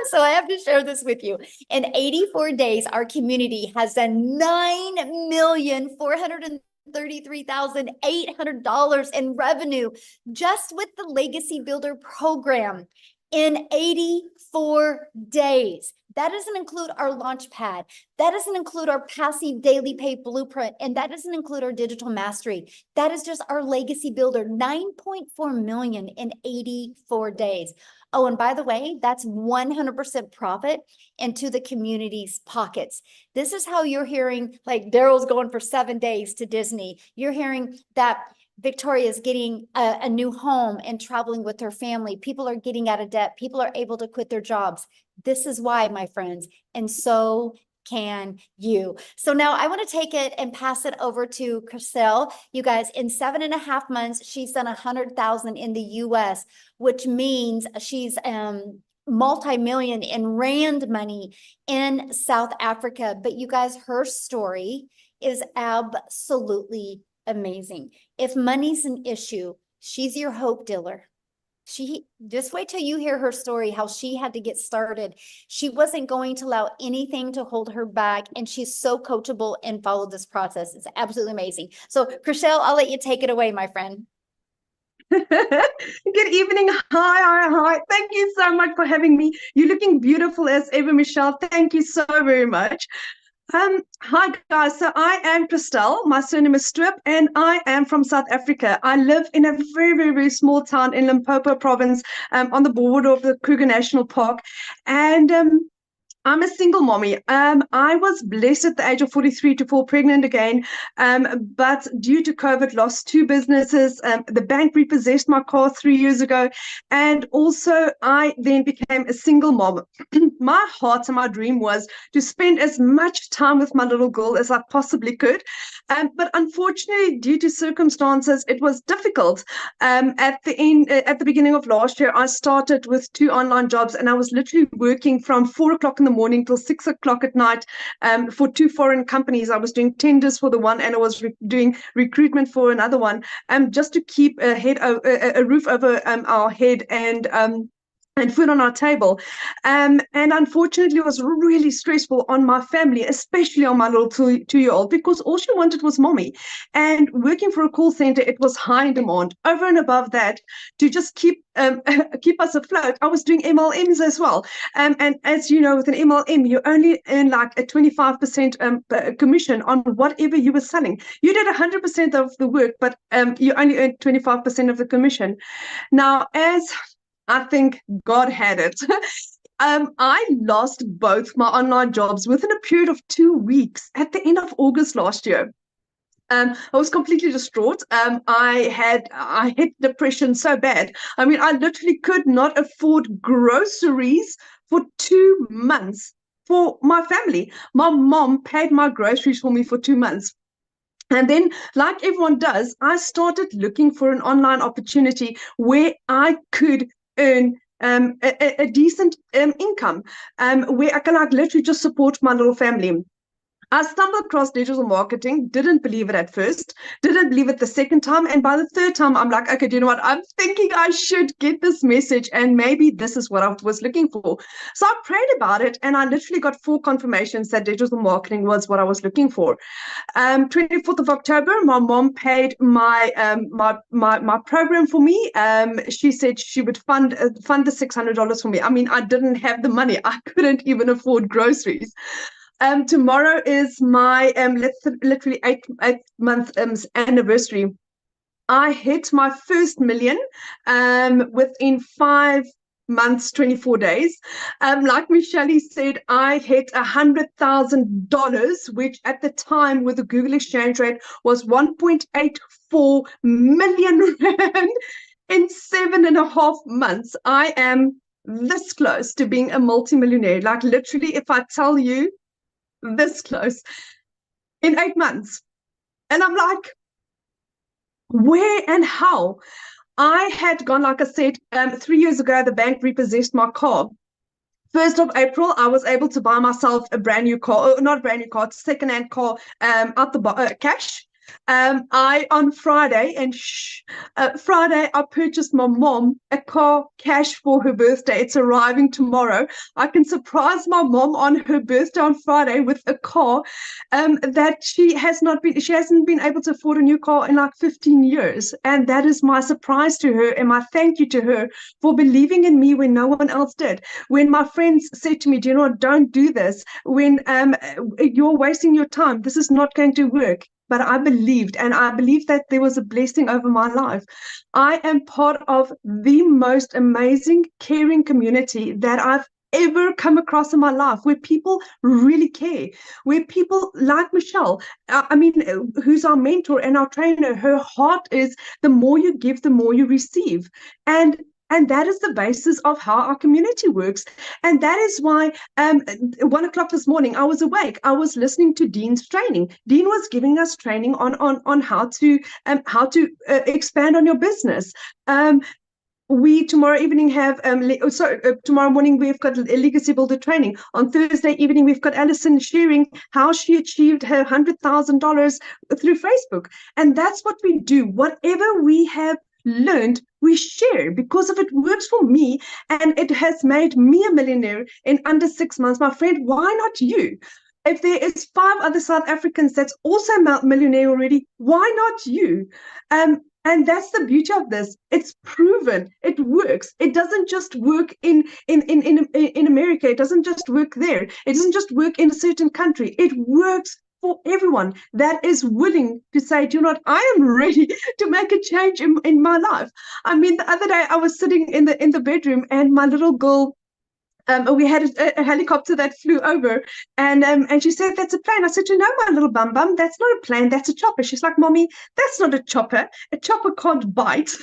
So I have to share this with you. In 84 days, our community has done 9,433,000 $33,800 in revenue just with the Legacy Builder program in 84 days. That doesn't include our launch pad. That doesn't include our passive daily pay blueprint. And that doesn't include our digital mastery. That is just our Legacy Builder, 9.4 million in 84 days. Oh, and by the way, that's 100% profit into the community's pockets. This is how you're hearing, like, Daryl's going for 7 days to Disney. You're hearing that Victoria's getting a new home and traveling with her family. People are getting out of debt. People are able to quit their jobs. This is why, my friends. And so can you. So now I want to take it and pass it over to Chriselle. You guys, in 7.5 months, she's done 100,000 in the US, which means she's multi-million in rand money in South Africa. But you guys, her story is absolutely amazing. If money's an issue, she's your hope dealer. She just wait till you hear her story, how she had to get started. She wasn't going to allow anything to hold her back, and she's so coachable and followed this process. It's absolutely amazing. So, Chriselle, I'll let you take it away, my friend. Good evening. Hi. Thank you so much for having me. You're looking beautiful as ever, Michelle. Thank you so very much. Hi guys, so I am Christelle, my surname is Strip, and I am from South Africa. I live in a very, very, very small town in Limpopo province, on the border of the Kruger National Park, and I'm a single mommy. I was blessed at the age of 43 to fall pregnant again, but due to COVID, lost 2 businesses. The bank repossessed my car 3 years ago, and also I then became a single mom. My heart and my dream was to spend as much time with my little girl as I possibly could, but unfortunately, due to circumstances, it was difficult. At the beginning of last year, I started with 2 online jobs, and I was literally working from 4 o'clock in the morning till 6 o'clock at night for 2 foreign companies. I was doing tenders for the one, and I was doing recruitment for another one, just to keep a roof over our head and food on our table. And unfortunately, it was really stressful on my family, especially on my little 2-year-old, because all she wanted was mommy. And working for a call center, it was high in demand. Over and above that, to just keep us afloat, I was doing MLMs as well. And as you know, with an MLM, you only earn like a 25% commission on whatever you were selling. You did 100% of the work, but you only earned 25% of the commission. Now, as I think God had it. I lost both my online jobs within a period of 2 weeks at the end of August last year. I was completely distraught. I hit depression so bad. I mean, I literally could not afford groceries for 2 months for my family. My mom paid my groceries for me for 2 months. And then, like everyone does, I started looking for an online opportunity where I could earn a decent income, where I can like literally just support my little family. I stumbled across digital marketing, didn't believe it at first, didn't believe it the second time, and by the third time, I'm like, okay, do you know what? I'm thinking I should get this message, and maybe this is what I was looking for. So I prayed about it, and I literally got 4 confirmations that digital marketing was what I was looking for. 24th of October, my mom paid my program for me. She said she would fund the $600 for me. I mean, I didn't have the money. I couldn't even afford groceries. Tomorrow is my literally 8-month anniversary. I hit my first million within 5 months, 24 days. Like Michelle said, I hit $100,000, which at the time with the Google exchange rate was 1.84 million rand in 7.5 months. I am this close to being a multimillionaire. Like literally, if I tell you, this close in 8 months. And I'm like, where and how? I had gone, like I said, 3 years ago, the bank repossessed my car. 1st of April, I was able to buy myself a brand new car, not a brand new car, second-hand car, out the cash. On Friday, Friday, I purchased my mom a car cash for her birthday. It's arriving tomorrow. I can surprise my mom on her birthday on Friday with a car that she hasn't been able to afford a new car in like 15 years. And that is my surprise to her and my thank you to her for believing in me when no one else did. When my friends said to me, do you know what, don't do this. When you're wasting your time. This is not going to work. But I believed, and I believed that there was a blessing over my life. I am part of the most amazing, caring community that I've ever come across in my life, where people really care, where people like Michelle, who's our mentor and our trainer, her heart is the more you give, the more you receive. And that is the basis of how our community works. And that is why 1 o'clock this morning, I was awake. I was listening to Dean's training. Dean was giving us training on how to expand on your business. We tomorrow evening have tomorrow morning we've got a legacy builder training. On Thursday evening we've got Alison sharing how she achieved her $100,000 through Facebook. And that's what we do. Whatever we have learned, we share, because if it works for me and it has made me a millionaire in under 6 months, my friend, why not you? If there is 5 other South Africans that's also millionaire already, why not you? And that's the beauty of this. It's proven. It works. It doesn't just work in America. It doesn't just work there. It doesn't just work in a certain country. It works for everyone that is willing to say, do you know what, I am ready to make a change in my life. I mean, the other day I was sitting in the bedroom and my little girl, we had a helicopter that flew over, and she said, that's a plane. I said, you know, my little bum, that's not a plane, that's a chopper. She's like, Mommy, that's not a chopper. A chopper can't bite.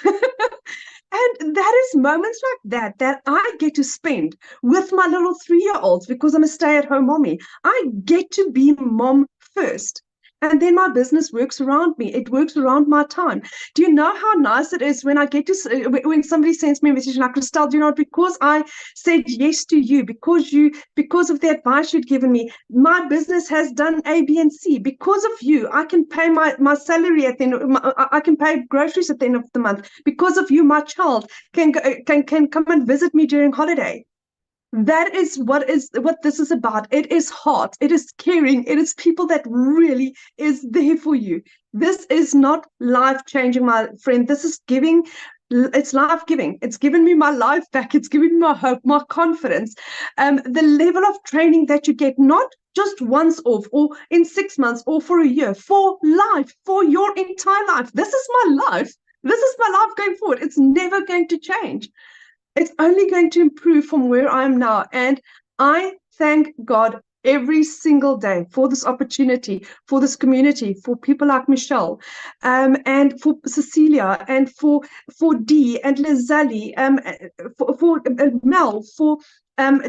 And that is moments like that I get to spend with my little 3-year-olds, because I'm a stay-at-home mommy. I get to be mom first. And then my business works around me. It works around my time. Do you know how nice it is when I get to, when somebody sends me a message like, Christelle, do you know, because I said yes to you, because of the advice you'd given me, my business has done A, B, and C. Because of you, I can pay my salary at the end. I can pay groceries at the end of the month. Because of you, my child can come and visit me during holiday. That is what this is about. It is heart. It is caring. It is people that really is there for you. This is not life-changing, my friend. This is giving. It's life-giving. It's given me my life back. It's given me my hope, my confidence. The level of training that you get, not just once off or in 6 months or for a year, for life, for your entire life. This is my life. This is my life going forward. It's never going to change. It's only going to improve from where I am now. And I thank God every single day for this opportunity, for this community, for people like Michelle, and for Cecilia, and for Dee and Lizelle, for Mel, for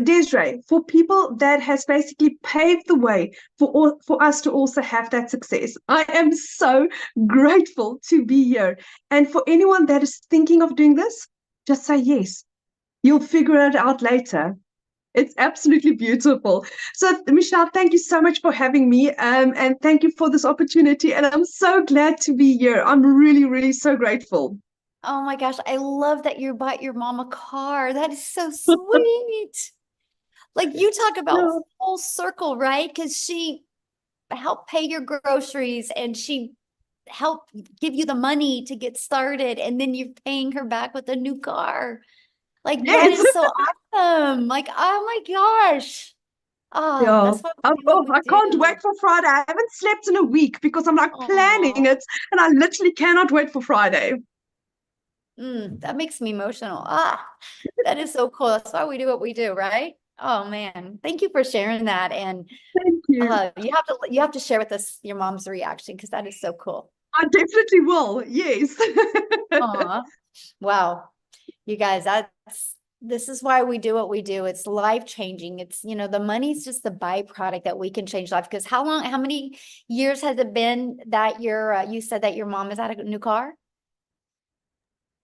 Desiree, for people that has basically paved the way for us to also have that success. I am so grateful to be here. And for anyone that is thinking of doing this, just say yes. You'll figure it out later. It's absolutely beautiful. So, Michelle, thank you so much for having me, and thank you for this opportunity. And I'm so glad to be here. I'm really, really so grateful. Oh my gosh, I love that you bought your mom a car. That is so sweet. Like, you talk about full circle, right? Because she helped pay your groceries and she helped give you the money to get started, and then you're paying her back with a new car. Like, that is so awesome. Like, oh my gosh. Oh, that's what we do. I can't wait for Friday. I haven't slept in a week because I'm like planning it, and I literally cannot wait for Friday. That makes me emotional. That is so cool. That's why we do what we do, right? Oh man, thank you for sharing that. And thank you. You have to share with us your mom's reaction, because that is so cool. I definitely will. Yes. Wow. You guys, this is why we do what we do. It's life changing. It's, the money's just the byproduct that we can change life. Because how many years has it been that you said that your mom has had a new car?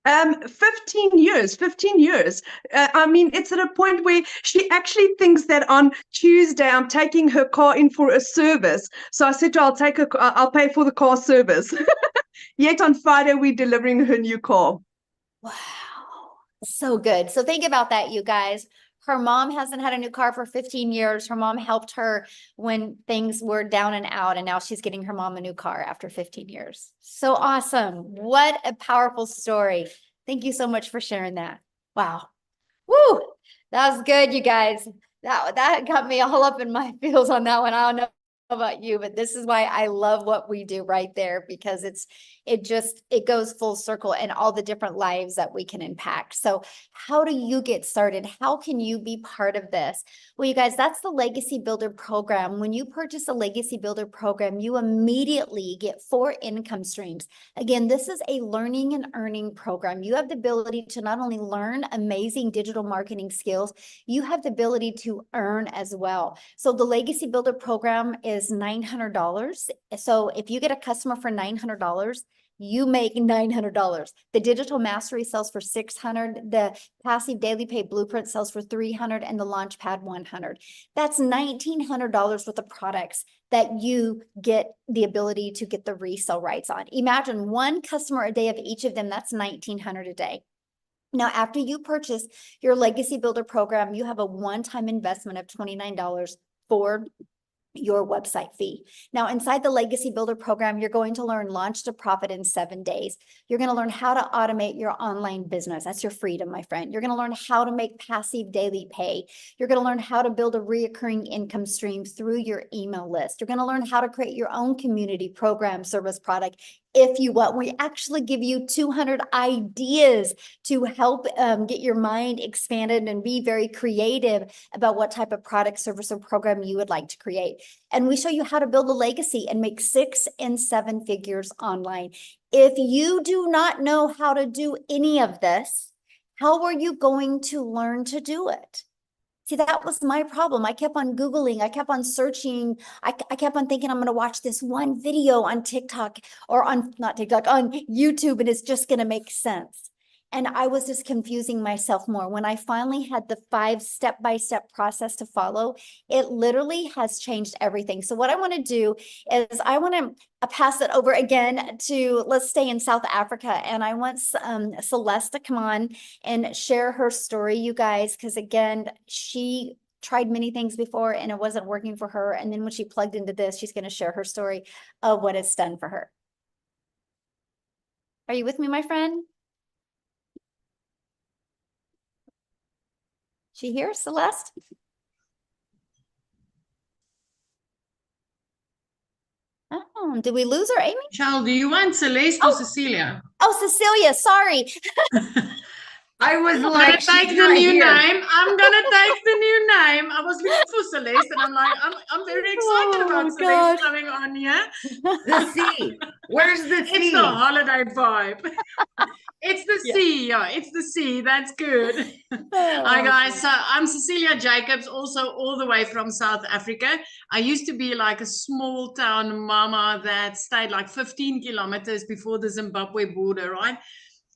15 years, 15 years. I mean, it's at a point where she actually thinks that on Tuesday I'm taking her car in for a service. So I said to her, I'll pay for the car service. Yet on Friday, we're delivering her new car. Wow. So good. So think about that, you guys. Her mom hasn't had a new car for 15 years. Her mom helped her when things were down and out, and now she's getting her mom a new car after 15 years. So awesome. What a powerful story. Thank you so much for sharing that. Wow. Woo. That was good, you guys. That got me all up in my feels on that one. I don't know about you, but this is why I love what we do right there, because it goes full circle and all the different lives that we can impact. So how do you get started? How can you be part of this? Well, you guys, that's the Legacy Builder program. When you purchase a Legacy Builder program, you immediately get 4 income streams. Again, this is a learning and earning program. You have the ability to not only learn amazing digital marketing skills, you have the ability to earn as well. So the Legacy Builder program is $900. So if you get a customer for $900, you make $900. The Digital Mastery sells for $600. The Passive Daily Pay Blueprint sells for $300, and the Launchpad $100. That's $1,900 worth of products that you get the ability to get the resale rights on. Imagine 1 customer a day of each of them. That's $1,900 a day. Now, after you purchase your Legacy Builder program, you have a one-time investment of $29 for your website fee. Now, inside the Legacy Builder program, you're going to learn Launch to Profit in 7 days. You're going to learn how to automate your online business. That's your freedom, my friend. You're going to learn how to make passive daily pay. You're going to learn how to build a reoccurring income stream through your email list. You're going to learn how to create your own community program, service, product. If you want, we actually give you 200 ideas to help get your mind expanded and be very creative about what type of product, service, or program you would like to create. And we show you how to build a legacy and make 6 and 7 figures online. If you do not know how to do any of this, how are you going to learn to do it? See, that was my problem. I kept on Googling. I kept on searching. I kept on thinking I'm going to watch this one video on TikTok or not TikTok, on YouTube, and it's just going to make sense. And I was just confusing myself more. When I finally had the 5 step-by-step process to follow, it literally has changed everything. So what I want to do is I want to pass it over again to, let's stay in South Africa. And I want Celeste to come on and share her story, you guys, because again, she tried many things before and it wasn't working for her. And then when she plugged into this, she's going to share her story of what it's done for her. Are you with me, my friend? She here, Celeste? Oh, did we lose her, Amy? Michelle, do you want Celeste or Cecilia? Oh, Cecilia, sorry. I was I'm like, gonna take she's the not new here. name. I'm gonna take the new name. I was looking for Celeste, and I'm like, I'm very excited about Celeste coming on here. The C. Where's the C? It's the holiday vibe. It's the C, yeah. It's the C. That's good. Hi guys. So I'm Cecilia Jacobs, also all the way from South Africa. I used to be like a small town mama that stayed like 15 kilometers before the Zimbabwe border, right?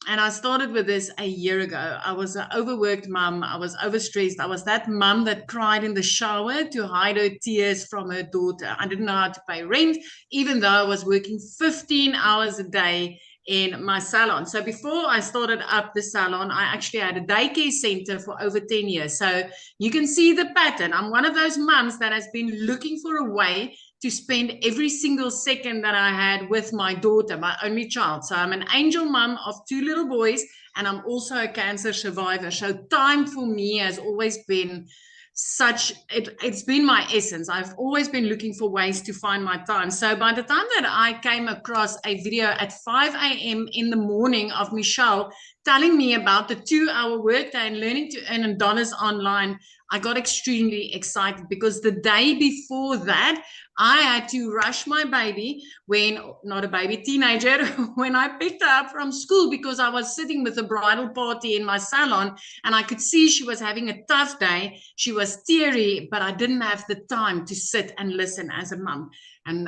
And I started with this a year ago. I was an overworked mom. I was overstressed. I was that mom that cried in the shower to hide her tears from her daughter. I didn't know how to pay rent, even though I was working 15 hours a day in my salon. So before I started up the salon, I actually had a daycare center for over 10 years. So you can see the pattern. I'm one of those moms that has been looking for a way to spend every single second that I had with my daughter, my only child. So I'm an angel mom of 2 little boys, and I'm also a cancer survivor. So time for me has always been it's been my essence. I've always been looking for ways to find my time. So by the time that I came across a video at 5 a.m. in the morning of Michelle telling me about the 2-hour workday and learning to earn dollars online, I got extremely excited because the day before that, I had to rush my baby teenager, when I picked her up from school because I was sitting with a bridal party in my salon and I could see she was having a tough day. She was teary, but I didn't have the time to sit and listen as a mom. And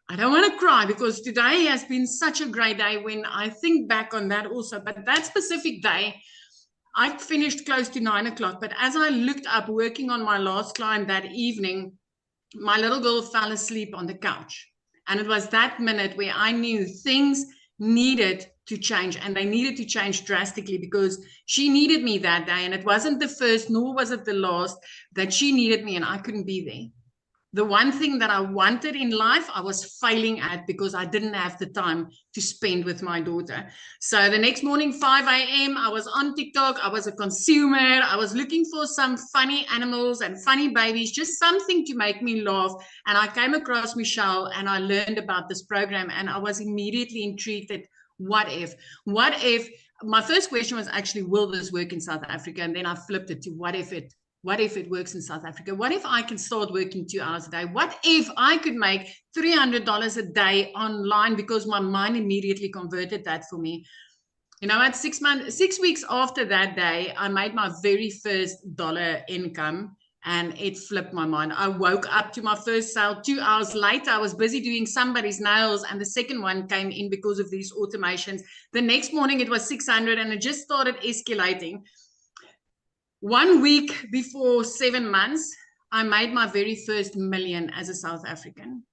I don't want to cry because today has been such a great day when I think back on that also. But that specific day, I finished close to 9 o'clock. But as I looked up working on my last client that evening, my little girl fell asleep on the couch. And it was that minute where I knew things needed to change, and they needed to change drastically because she needed me that day. And it wasn't the first, nor was it the last, that she needed me and I couldn't be there. The one thing that I wanted in life, I was failing at because I didn't have the time to spend with my daughter. So the next morning, 5 a.m., I was on TikTok. I was a consumer. I was looking for some funny animals and funny babies, just something to make me laugh. And I came across Michelle and I learned about this program, and I was immediately intrigued that what if, my first question was actually, will this work in South Africa? And then I flipped it to what if it works in South Africa? What if I can start working 2 hours a day? What if I could make $300 a day online? Because my mind immediately converted that for me. You know, at 6 weeks after that day, I made my very first dollar income, and it flipped my mind. I woke up to my first sale 2 hours later. I was busy doing somebody's nails, and the second one came in because of these automations. The next morning it was 600, and it just started escalating. 1 week before 7 months, I made my very first million as a South African.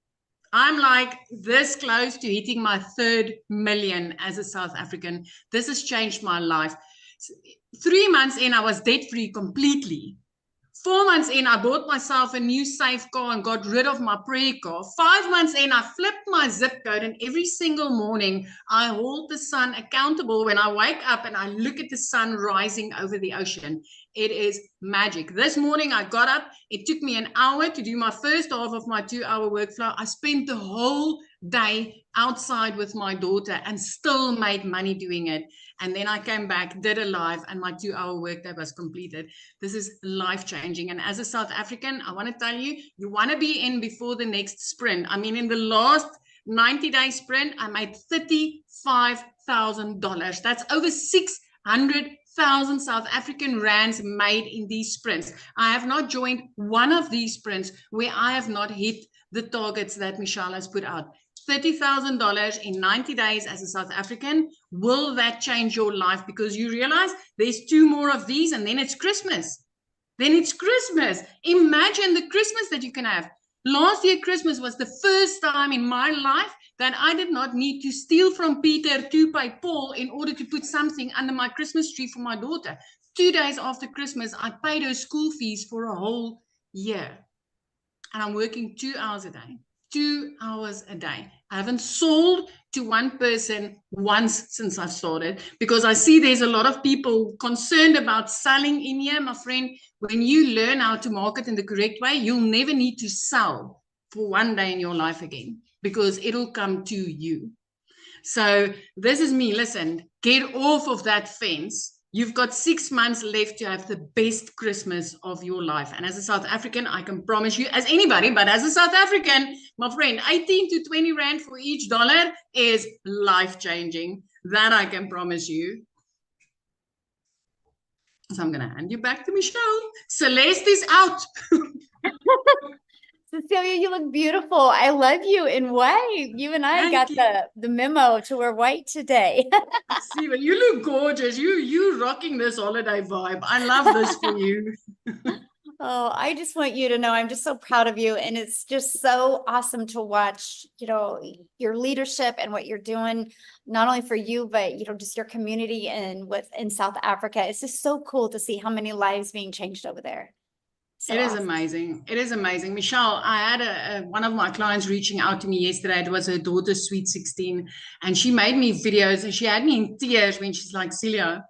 I'm like this close to hitting my 3rd million as a South African. This has changed my life. 3 months in, I was debt-free completely. 4 months in, I bought myself a new safe car and got rid of my prayer car. 5 months in, I flipped my zip code, and every single morning I hold the sun accountable when I wake up and I look at the sun rising over the ocean. It is magic. This morning I got up. It took me an hour to do my first half of my 2-hour workflow. I spent the whole day outside with my daughter and still made money doing it. And then I came back, did a live, and my 2-hour workday was completed. This is life-changing. And as a South African, I want to tell you, you want to be in before the next sprint. I mean, in the last 90-day sprint, I made $35,000. That's over 600,000 South African rands made in these sprints. I have not joined one of these sprints where I have not hit the targets that Michelle has put out. $30,000 in 90 days as a South African. Will that change your life? Because you realize there's 2 more of these, and then it's Christmas. Imagine the Christmas that you can have. Last year, Christmas was the first time in my life that I did not need to steal from Peter to pay Paul in order to put something under my Christmas tree for my daughter. 2 days after Christmas, I paid her school fees for a whole year. And I'm working 2 hours a day. 2 hours a day. I haven't sold to one person once since I've started, because I see there's a lot of people concerned about selling in here. My friend, when you learn how to market in the correct way, you'll never need to sell for one day in your life again, because it'll come to you. So this is me. Listen, get off of that fence. You've got 6 months left to have the best Christmas of your life. And as a South African, I can promise you, as anybody, but as a South African, my friend, 18 to 20 rand for each dollar is life-changing. That I can promise you. So I'm going to hand you back to Michelle. Celeste is out. Cecilia, you look beautiful. I love you in white. You and I got the memo to wear white today. See, but you look gorgeous. You rocking this holiday vibe. I love this for you. Oh, I just want you to know I'm just so proud of you. And it's just so awesome to watch, you know, your leadership and what you're doing, not only for you, but, you know, just your community and in South Africa. It's just so cool to see how many lives being changed over there. So it is awesome. amazing. It is amazing. Michelle, I had one of my clients reaching out to me yesterday. It was her daughter's sweet 16, and she made me videos, and she had me in tears when she's like, Celia,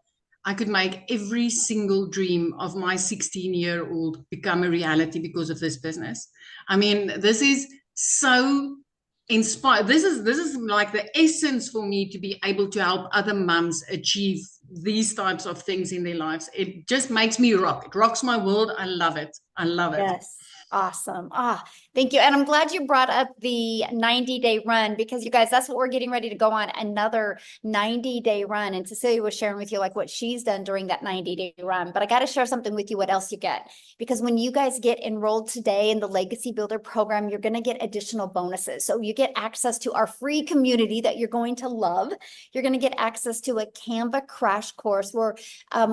I could make every single dream of my 16-year-old become a reality because of this business. I mean, this is so inspired. This is like the essence for me to be able to help other moms achieve these types of things in their lives. It just makes me rock. It rocks my world. I love it. I love it. Yes. Awesome. Thank you. And I'm glad you brought up the 90-day run, because you guys, that's what we're getting ready to go on, another 90-day run. And Cecilia was sharing with you like what she's done during that 90-day run. But I got to share something with you, what else you get. Because when you guys get enrolled today in the Legacy Builder program, you're going to get additional bonuses. So you get access to our free community that you're going to love. You're going to get access to a Canva crash course where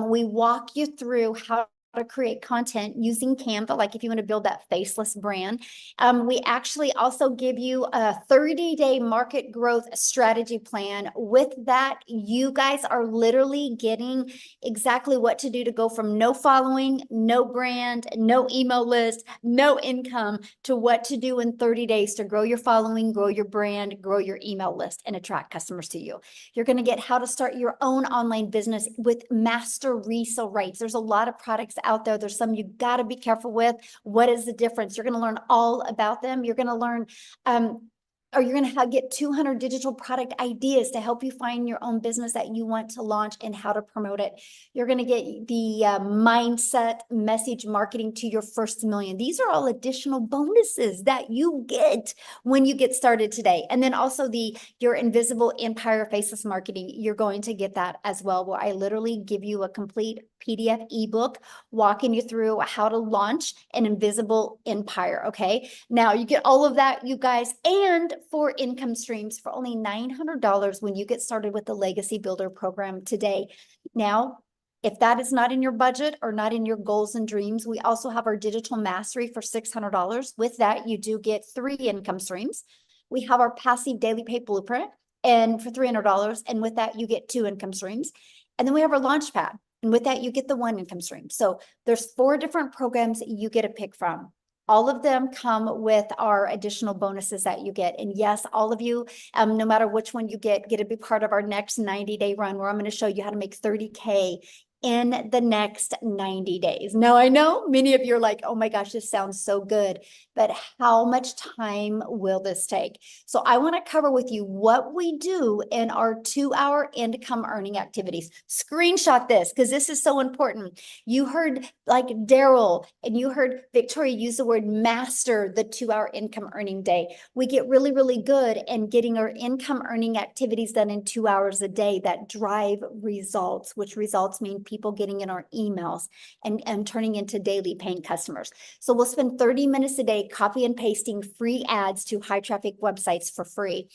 we walk you through how to create content using Canva, like if you want to build that faceless brand. We actually also give you a 30-day market growth strategy plan. With that, you guys are literally getting exactly what to do to go from no following, no brand, no email list, no income, to what to do in 30 days to grow your following, grow your brand, grow your email list, and attract customers to you. You're going to get how to start your own online business with master resale rates. There's a lot of products out there. There's some you got to be careful with. What is the difference? You're going to learn all about them. You're going to learn, or you're going to get 200 digital product ideas to help you find your own business that you want to launch and how to promote it. You're going to get the mindset message marketing to your first million. These are all additional bonuses that you get when you get started today. And then also your invisible empire faceless marketing, you're going to get that as well, where I literally give you a complete PDF ebook walking you through how to launch an invisible empire. Okay. Now you get all of that, you guys, and for income streams for only $900 when you get started with the Legacy Builder program today. Now, if that is not in your budget or not in your goals and dreams, we also have our digital mastery for $600. With that, you do get 3 income streams. We have our passive daily pay blueprint and for $300. And with that, you get 2 income streams. And then we have our launch pad. And with that, you get the 1 income stream. So there's 4 different programs that you get to pick from. All of them come with our additional bonuses that you get. And yes, all of you, no matter which one you get to be part of our next 90-day run, where I'm going to show you how to make 30K in the next 90 days. Now, I know many of you are like, oh my gosh, this sounds so good, but how much time will this take? So I want to cover with you what we do in our 2-hour income earning activities. Screenshot this because this is so important. You heard like Daryl and you heard Victoria use the word master the 2-hour income earning day. We get really, really good in getting our income earning activities done in 2 hours a day that drive results, which results mean people getting in our emails and turning into daily paying customers. So we'll spend 30 minutes a day copy and pasting free ads to high traffic websites for free.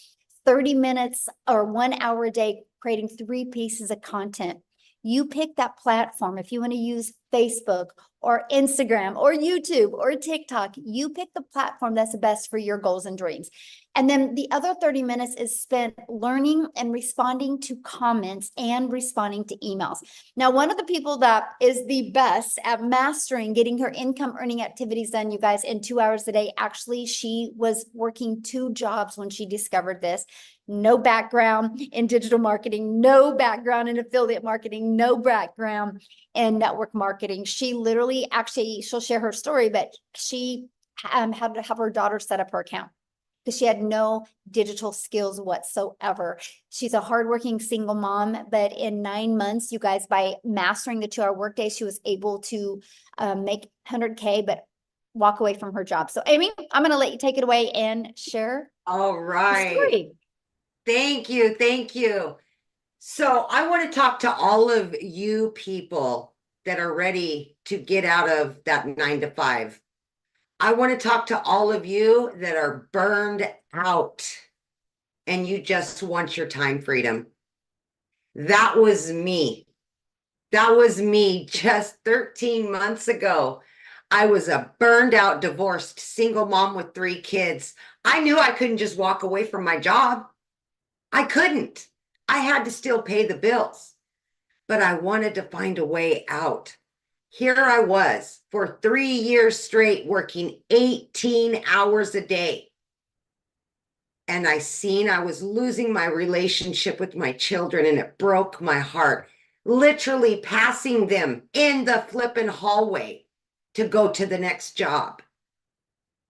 30 minutes or 1 hour a day creating 3 pieces of content. You pick that platform. If you want to use Facebook or Instagram or YouTube or TikTok, you pick the platform that's the best for your goals and dreams. And then the other 30 minutes is spent learning and responding to comments and responding to emails. Now, one of the people that is the best at mastering getting her income earning activities done, you guys, in 2 hours a day, actually, she was working 2 jobs when she discovered this. No background in digital marketing, no background in affiliate marketing, no background in network marketing. She literally, actually, she'll share her story, but she had to have her daughter set up her account because she had no digital skills whatsoever. She's a hardworking single mom, but in 9 months, you guys, by mastering the 2-hour workday, she was able to make 100K, but walk away from her job. So Amy, I'm going to let you take it away and share. All right. The story. Thank you. Thank you. So I want to talk to all of you people that are ready to get out of that 9 to 5. I want to talk to all of you that are burned out and you just want your time freedom. That was me. That was me just 13 months ago. I was a burned out, divorced, single mom with 3 kids. I knew I couldn't just walk away from my job. I couldn't. I had to still pay the bills, but I wanted to find a way out. Here I was for 3 years straight working 18 hours a day. And I seen I was losing my relationship with my children and it broke my heart, literally passing them in the flippin' hallway to go to the next job.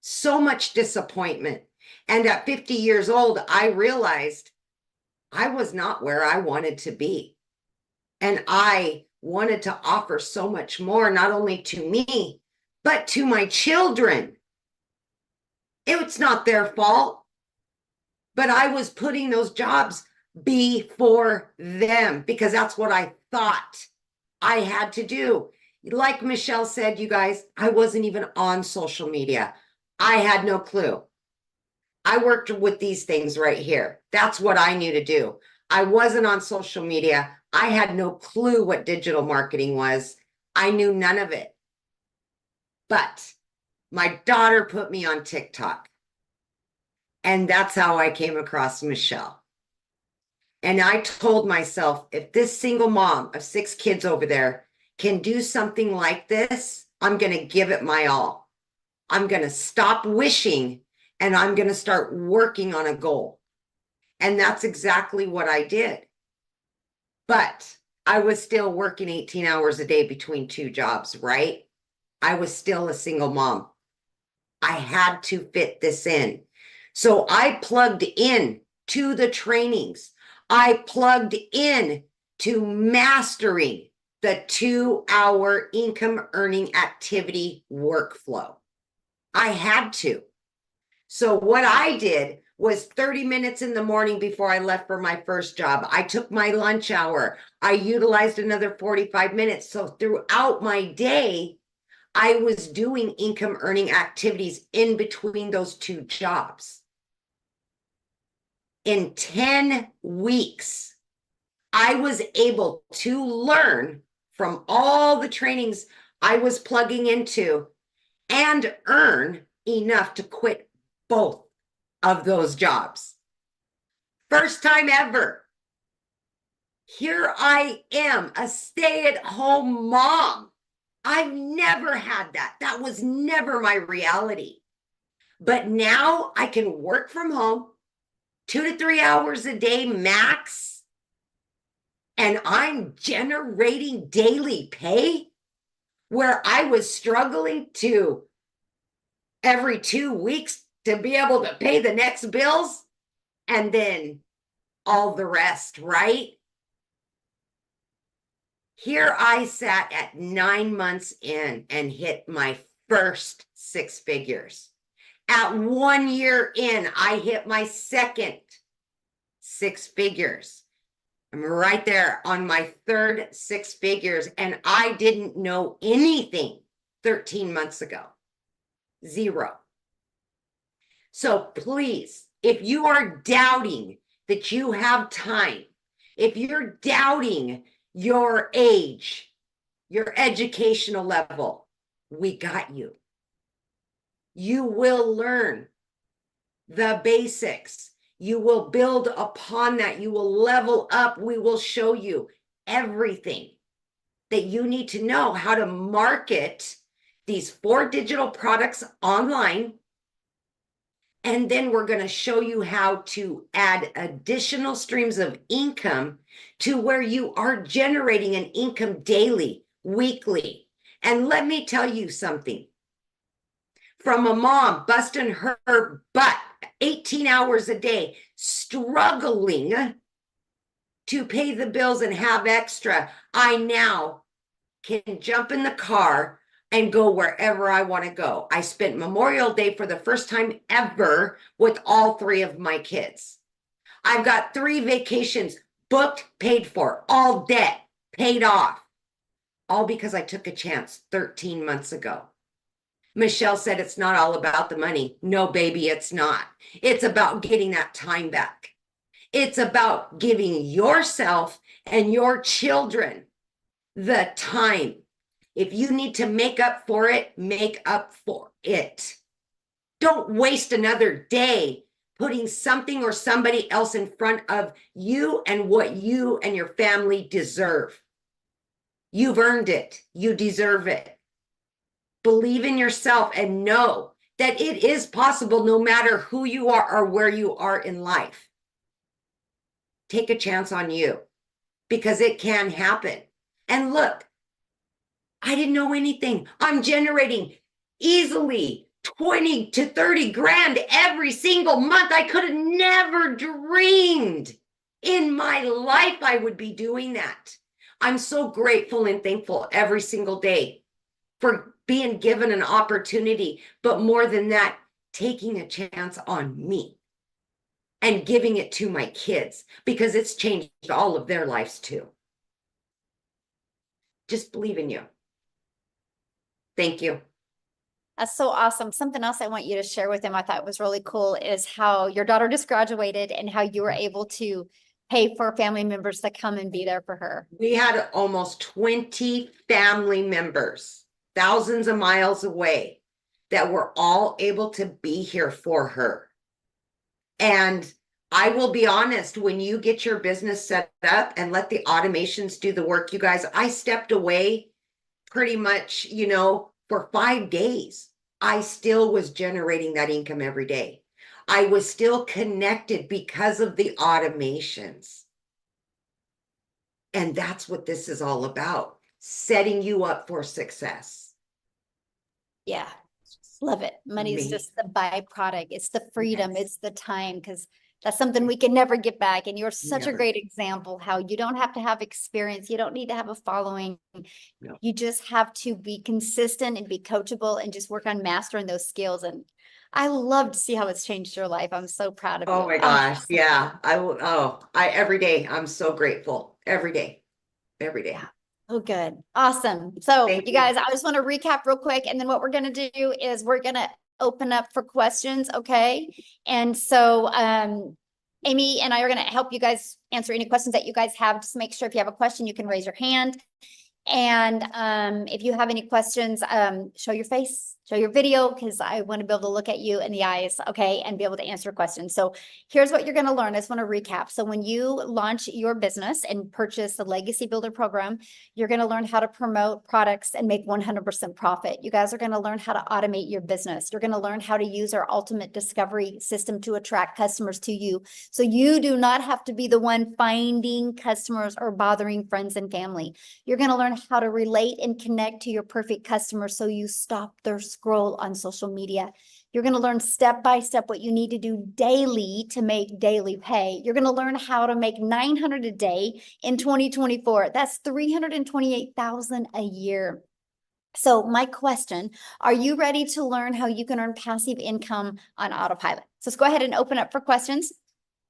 So much disappointment. And at 50 years old, I realized I was not where I wanted to be. And I wanted to offer so much more, not only to me, but to my children. It's not their fault, but I was putting those jobs before them because that's what I thought I had to do. Like Michelle said, you guys, I wasn't even on social media. I had no clue. I worked with these things right here. That's what I knew to do. I wasn't on social media. I had no clue what digital marketing was. I knew none of it. But my daughter put me on TikTok. And that's how I came across Michelle. And I told myself, if this single mom of 6 kids over there can do something like this, I'm going to give it my all. I'm going to stop wishing and I'm going to start working on a goal. And that's exactly what I did. But I was still working 18 hours a day between 2 jobs, right? I was still a single mom. I had to fit this in. So I plugged in to the trainings. I plugged in to mastering the 2-hour income earning activity workflow. I had to. So what I did was 30 minutes in the morning before I left for my first job. I took my lunch hour. I utilized another 45 minutes. So throughout my day, I was doing income earning activities in between those 2 jobs. In 10 weeks, I was able to learn from all the trainings I was plugging into and earn enough to quit both of those jobs. First time ever. Here I am, a stay-at-home mom. I've never had that. That was never my reality. But now I can work from home 2 to 3 hours a day max. And I'm generating daily pay where I was struggling to every 2 weeks to be able to pay the next bills and then all the rest, right? Here I sat at 9 months in and hit my first 6 figures. At 1 year in, I hit my second 6 figures. I'm right there on my third 6 figures, and I didn't know anything 13 months ago. 0. So please, if you are doubting that you have time, if you're doubting your age, your educational level, we got you. You will learn the basics. You will build upon that. You will level up. We will show you everything that you need to know how to market these 4 digital products online. And then we're going to show you how to add additional streams of income to where you are generating an income daily, weekly. And let me tell you something. From a mom busting her butt 18 hours a day, struggling to pay the bills and have extra, I now can jump in the car and go wherever I want to go. I spent Memorial Day for the first time ever with all 3 of my kids. I've got 3 vacations booked, paid for, all debt paid off, all because I took a chance 13 months ago. Michelle said it's not all about the money. No, baby, it's not. It's about getting that time back. It's about giving yourself and your children the time. If you need to make up for it, make up for it. Don't waste another day putting something or somebody else in front of you and what you and your family deserve. You've earned it. You deserve it. Believe in yourself and know that it is possible no matter who you are or where you are in life. Take a chance on you because it can happen. And look, I didn't know anything. I'm generating easily 20 to 30 grand every single month. I could have never dreamed in my life I would be doing that. I'm so grateful and thankful every single day for being given an opportunity, but more than that, taking a chance on me and giving it to my kids because it's changed all of their lives too. Just believe in you. Thank you. That's so awesome. Something else I want you to share with them I thought was really cool is how your daughter just graduated and how you were able to pay for family members to come and be there for her. We had almost 20 family members, thousands of miles away, that were all able to be here for her. And I will be honest, when you get your business set up and let the automations do the work, you guys, I stepped away pretty much, for 5 days. I still was generating that income every day. I was still connected because of the automations. And that's what this is all about, setting you up for success. Yeah, love it. Money is just the byproduct. It's the freedom. Yes. It's the time, because that's something we can never get back. And you're such a Never. great example how you don't have to have experience. You don't need to have a following. No. You just have to be consistent and be coachable and just work on mastering those skills. And I love to see how it's changed your life. I'm so proud of you. Oh my gosh. Yeah. I will. Every day I'm so grateful. Every day. Yeah. Oh, good. Awesome. So Thank you you. guys, I just want to recap real quick. And then what we're going to do is we're going to open up for questions. Okay. And so, Amy and I are going to help you guys answer any questions that you guys have. Just make sure if you have a question, you can raise your hand. And if you have any questions, show your face, show your video, because I want to be able to look at you in the eyes, okay, and be able to answer questions. So here's what you're going to learn. I just want to recap. So when you launch your business and purchase the Legacy Builder program, you're going to learn how to promote products and make 100% profit. You guys are going to learn how to automate your business. You're going to learn how to use our ultimate discovery system to attract customers to you. So you do not have to be the one finding customers or bothering friends and family. You're going to learn how to relate and connect to your perfect customer so you stop their scroll on social media. You're going to learn step by step what you need to do daily to make daily pay. You're going to learn how to make 900 a day in 2024. That's 328,000 a year. So my question, are you ready to learn how you can earn passive income on autopilot? So let's go ahead and open up for questions.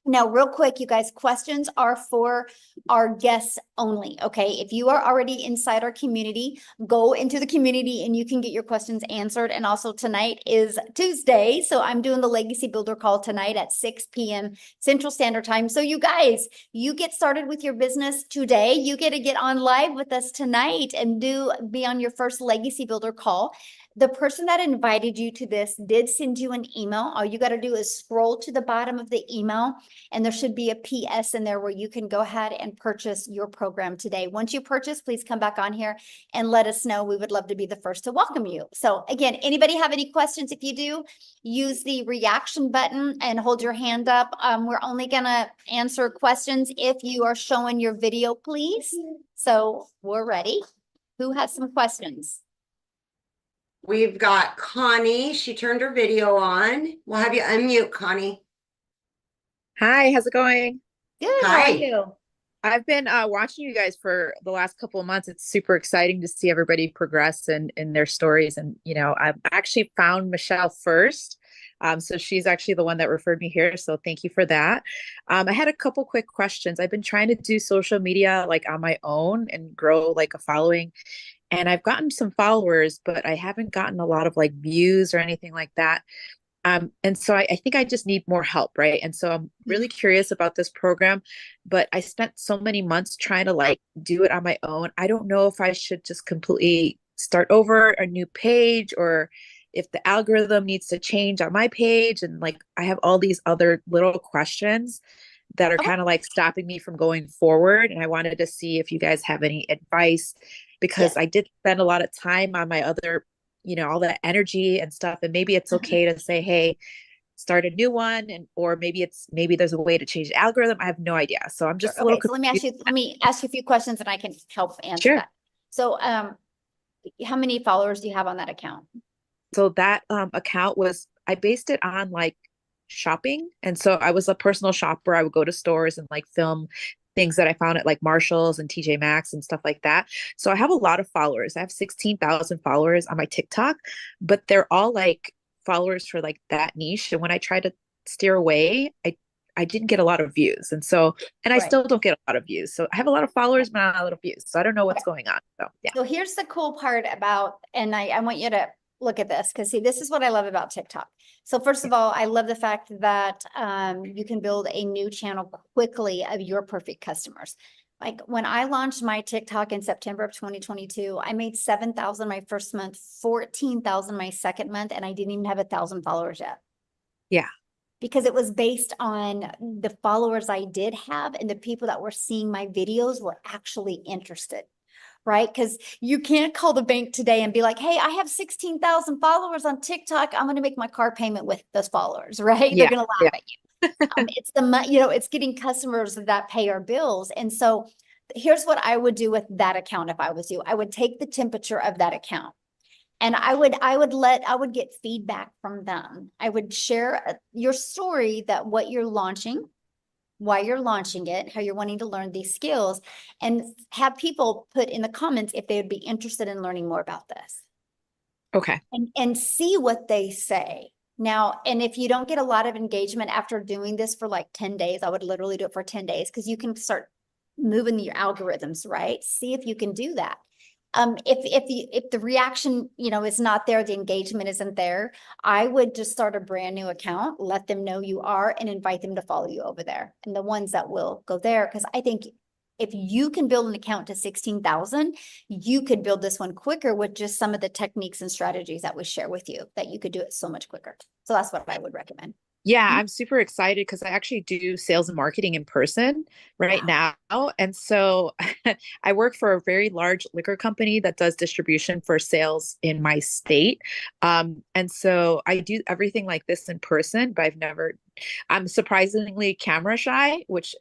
Now, real quick, you guys, questions are for our guests only, okay? If you are already inside our community, go into the community and you can get your questions answered. And also tonight is Tuesday, so I'm doing the Legacy Builder call tonight at 6 p.m. Central Standard Time. So you guys, you get started with your business today. You get to get on live with us tonight and be on your first Legacy Builder call. The person that invited you to this did send you an email. All you got to do is scroll to the bottom of the email and there should be a PS in there where you can go ahead and purchase your program today. Once you purchase, please come back on here and let us know. We would love to be the first to welcome you. So again, anybody have any questions? If you do, use the reaction button and hold your hand up. We're only going to answer questions if you are showing your video, please. So we're ready. Who has some questions? We've got Connie. She turned her video on. We'll have you unmute, Connie. Hi, how's it going? Good. How Hi. are you? I've been watching you guys for the last couple of months. It's super exciting to see everybody progress in their stories. And, I've actually found Michelle first. So she's actually the one that referred me here. So thank you for that. I had a couple quick questions. I've been trying to do social media like on my own and grow like a following. And I've gotten some followers, but I haven't gotten a lot of like views or anything like that. And so I think I just need more help, right? And so I'm really curious about this program, but I spent so many months trying to like do it on my own. I don't know if I should just completely start over a new page or if the algorithm needs to change on my page. And like, I have all these other little questions that are kind of like stopping me from going forward. And I wanted to see if you guys have any advice because I did spend a lot of time on my other all that energy and stuff. And maybe it's okay to say, hey, start a new one. Or maybe there's a way to change the algorithm. I have no idea. So I'm just a little so let me ask you a few questions and I can help answer that. So, how many followers do you have on that account? So that account I based it on like shopping. And so I was a personal shopper. I would go to stores and like film things that I found at like Marshall's and TJ Maxx and stuff like that. So I have a lot of followers. I have 16,000 followers on my TikTok, but they're all like followers for like that niche. And when I tried to steer away, I didn't get a lot of views. And so, and I Right. still don't get a lot of views. So I have a lot of followers, but not a lot of views. So I don't know what's going on. So yeah. So here's the cool part about, and I want you to look at this, because see, this is what I love about TikTok. So first of all, I love the fact that you can build a new channel quickly of your perfect customers. Like when I launched my TikTok in September of 2022, I made 7,000 my first month, 14,000 my second month, and I didn't even have 1,000 followers yet. Yeah. Because it was based on the followers I did have, and the people that were seeing my videos were actually interested, right? Because you can't call the bank today and be like, hey, I have 16,000 followers on TikTok. I'm going to make my car payment with those followers, right? Yeah. They're going to laugh at you. It's the money, it's getting customers that pay our bills. And so here's what I would do with that account. If I was you, I would take the temperature of that account. And I would get feedback from them. I would share your story, that what you're launching, why you're launching it, how you're wanting to learn these skills, and have people put in the comments if they would be interested in learning more about this. Okay. And see what they say. Now, and if you don't get a lot of engagement after doing this for like 10 days, I would literally do it for 10 days, because you can start moving your algorithms, right? See if you can do that. If the reaction, is not there, the engagement isn't there, I would just start a brand new account, let them know you are, and invite them to follow you over there. And the ones that will go there, because I think if you can build an account to 16,000, you could build this one quicker with just some of the techniques and strategies that we share with you, that you could do it so much quicker. So that's what I would recommend. Yeah, I'm super excited because I actually do sales and marketing in person right now. And so I work for a very large liquor company that does distribution for sales in my state. And so I do everything like this in person, but I'm surprisingly camera shy, which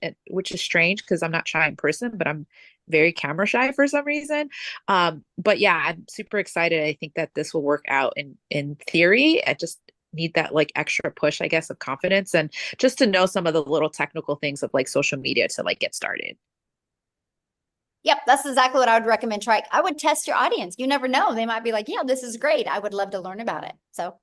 is strange because I'm not shy in person, but I'm very camera shy for some reason. But yeah, I'm super excited. I think that this will work out in theory. I just need that like extra push, I guess, of confidence, and just to know some of the little technical things of like social media to like get started. Yep, that's exactly what I would recommend. I would test your audience. You never know. They might be like, yeah, this is great. I would love to learn about it. So,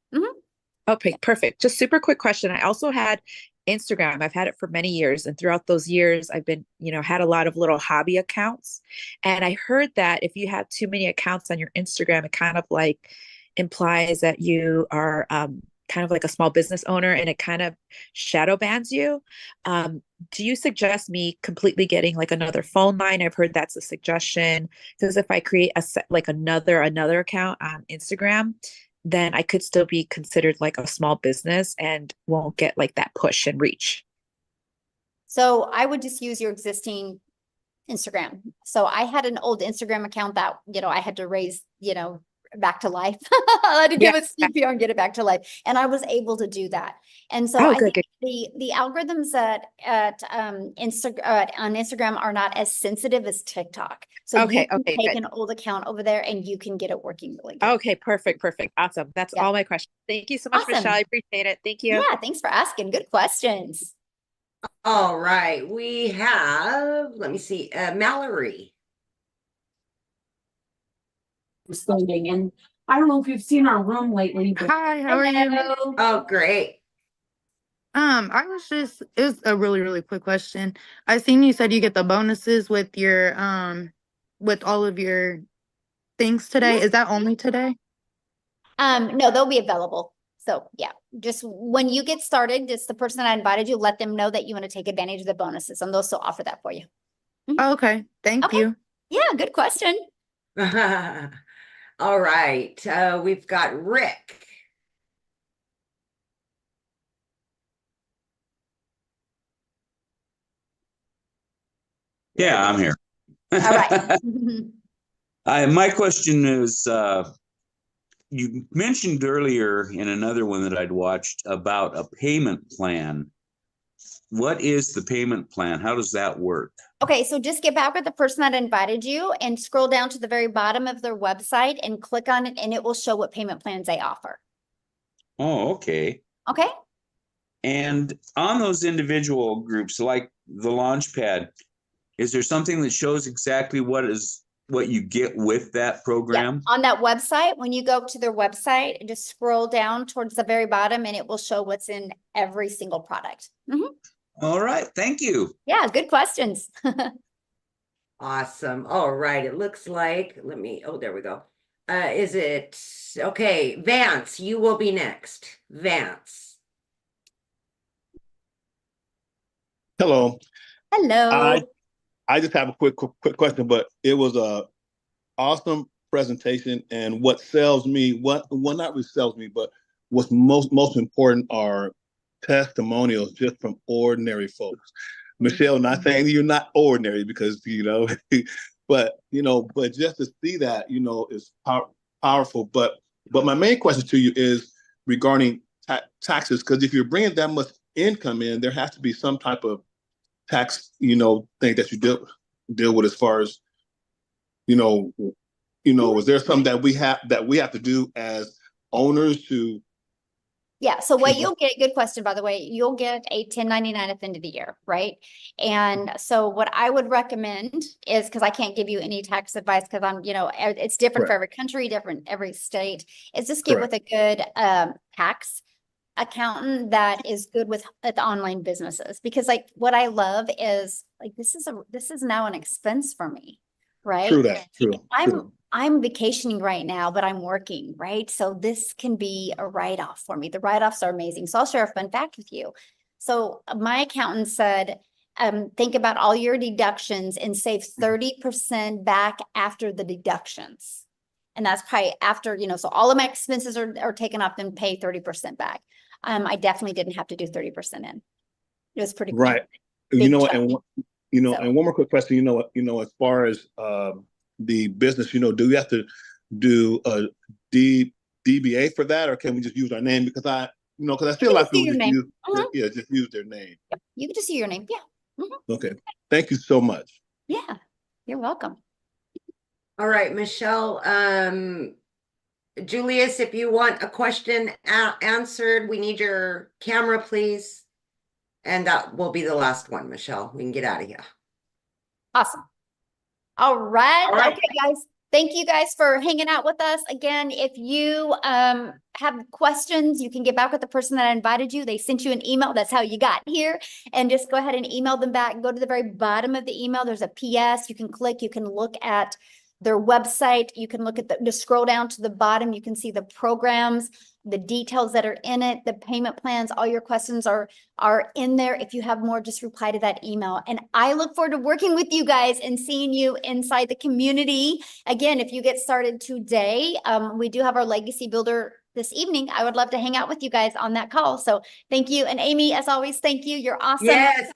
Okay, perfect. Just super quick question. I also had Instagram. I've had it for many years. And throughout those years, I've been, had a lot of little hobby accounts. And I heard that if you have too many accounts on your Instagram, it kind of like implies that you are kind of like a small business owner, and it kind of shadow bans you. Do you suggest me completely getting like another phone line? I've heard that's a suggestion, because if I create another account on Instagram, then I could still be considered like a small business and won't get like that push and reach. So I would just use your existing Instagram. So I had an old Instagram account that, I had to raise, back to life. I had to give it CPR and get it back to life. And I was able to do that. And so I think the algorithms at on Instagram are not as sensitive as TikTok. So you can take an old account over there and you can get it working really good. Okay, perfect. Awesome. That's all my questions. Thank you so much, Michelle. I appreciate it. Thank you. Yeah, thanks for asking. Good questions. All right, we have, let me see, Mallory. Standing, and I don't know if you've seen our room lately, but Hi, how are you? Oh, great. It was a really, really quick question. I seen you said you get the bonuses with your with all of your things today. Is that only today? No, they'll be available. So yeah, just when you get started, just the person that invited you, let them know that you want to take advantage of the bonuses, and they'll still offer that for you. Okay, thank you. Yeah, good question. All right, we've got Rick. Yeah, I'm here. All right. My question is, you mentioned earlier in another one that I'd watched about a payment plan. What is the payment plan? How does that work? Okay, so just get back with the person that invited you and scroll down to the very bottom of their website and click on it, and it will show what payment plans they offer. Oh, okay. Okay. And on those individual groups, like the Launchpad, is there something that shows exactly what is what you get with that Yeah, program? on that website, when you go to their website, just scroll down towards the very bottom and it will show what's in every single product. All right, thank you. Yeah, good questions. Awesome. All right. It looks like, oh, there we go. Is it, okay, Vance, you will be next. Vance. Hello. Hello. I just have a quick question, but it was a awesome presentation, and what sells me, well, not really sells me, but what's most important are testimonials just from ordinary folks. Michelle, not saying you're not ordinary because but just to see that is powerful. But my main question to you is regarding taxes, because if you're bringing that much income in, there has to be some type of tax thing that you deal with as far as is there something that we have to do as owners to? Yeah, so what you'll get, good question, by the way, you'll get a 1099 at the end of the year, right? And so what I would recommend is, because I can't give you any tax advice because I'm, it's different for every country, different every state, is just get with a good tax accountant that is good with online businesses. Because like what I love is like this is now an expense for me, right? True that. True. I'm vacationing right now, but I'm working, right? So this can be a write-off for me. The write-offs are amazing. So I'll share a fun fact with you. So my accountant said, think about all your deductions and save 30% back after the deductions. And that's probably after, so all of my expenses are taken off and pay 30% back. I definitely didn't have to do 30% in. It was pretty cool. Right. And one more quick question, as far as the business, do we have to do a DBA for that, or can we just use our name? Because I see a lot of people just use their name. Yep. You can just see your name. Yeah. Okay. Thank you so much. Yeah, you're welcome. All right, Michelle. Julius, if you want a question answered, we need your camera, please. And that will be the last one, Michelle. We can get out of here. Awesome. All right. Okay, guys. Thank you guys for hanging out with us. Again, if you have questions, you can get back with the person that invited you. They sent you an email. That's how you got here. And just go ahead and email them back. Go to the very bottom of the email. There's a PS. You can click. You can look at their website. You can look at just scroll down to the bottom. You can see the programs, the details that are in it, the payment plans, all your questions are in there. If you have more, just reply to that email. And I look forward to working with you guys and seeing you inside the community. Again, if you get started today, we do have our Legacy Builder this evening. I would love to hang out with you guys on that call. So thank you. And Amy, as always, thank you. You're awesome. Yes.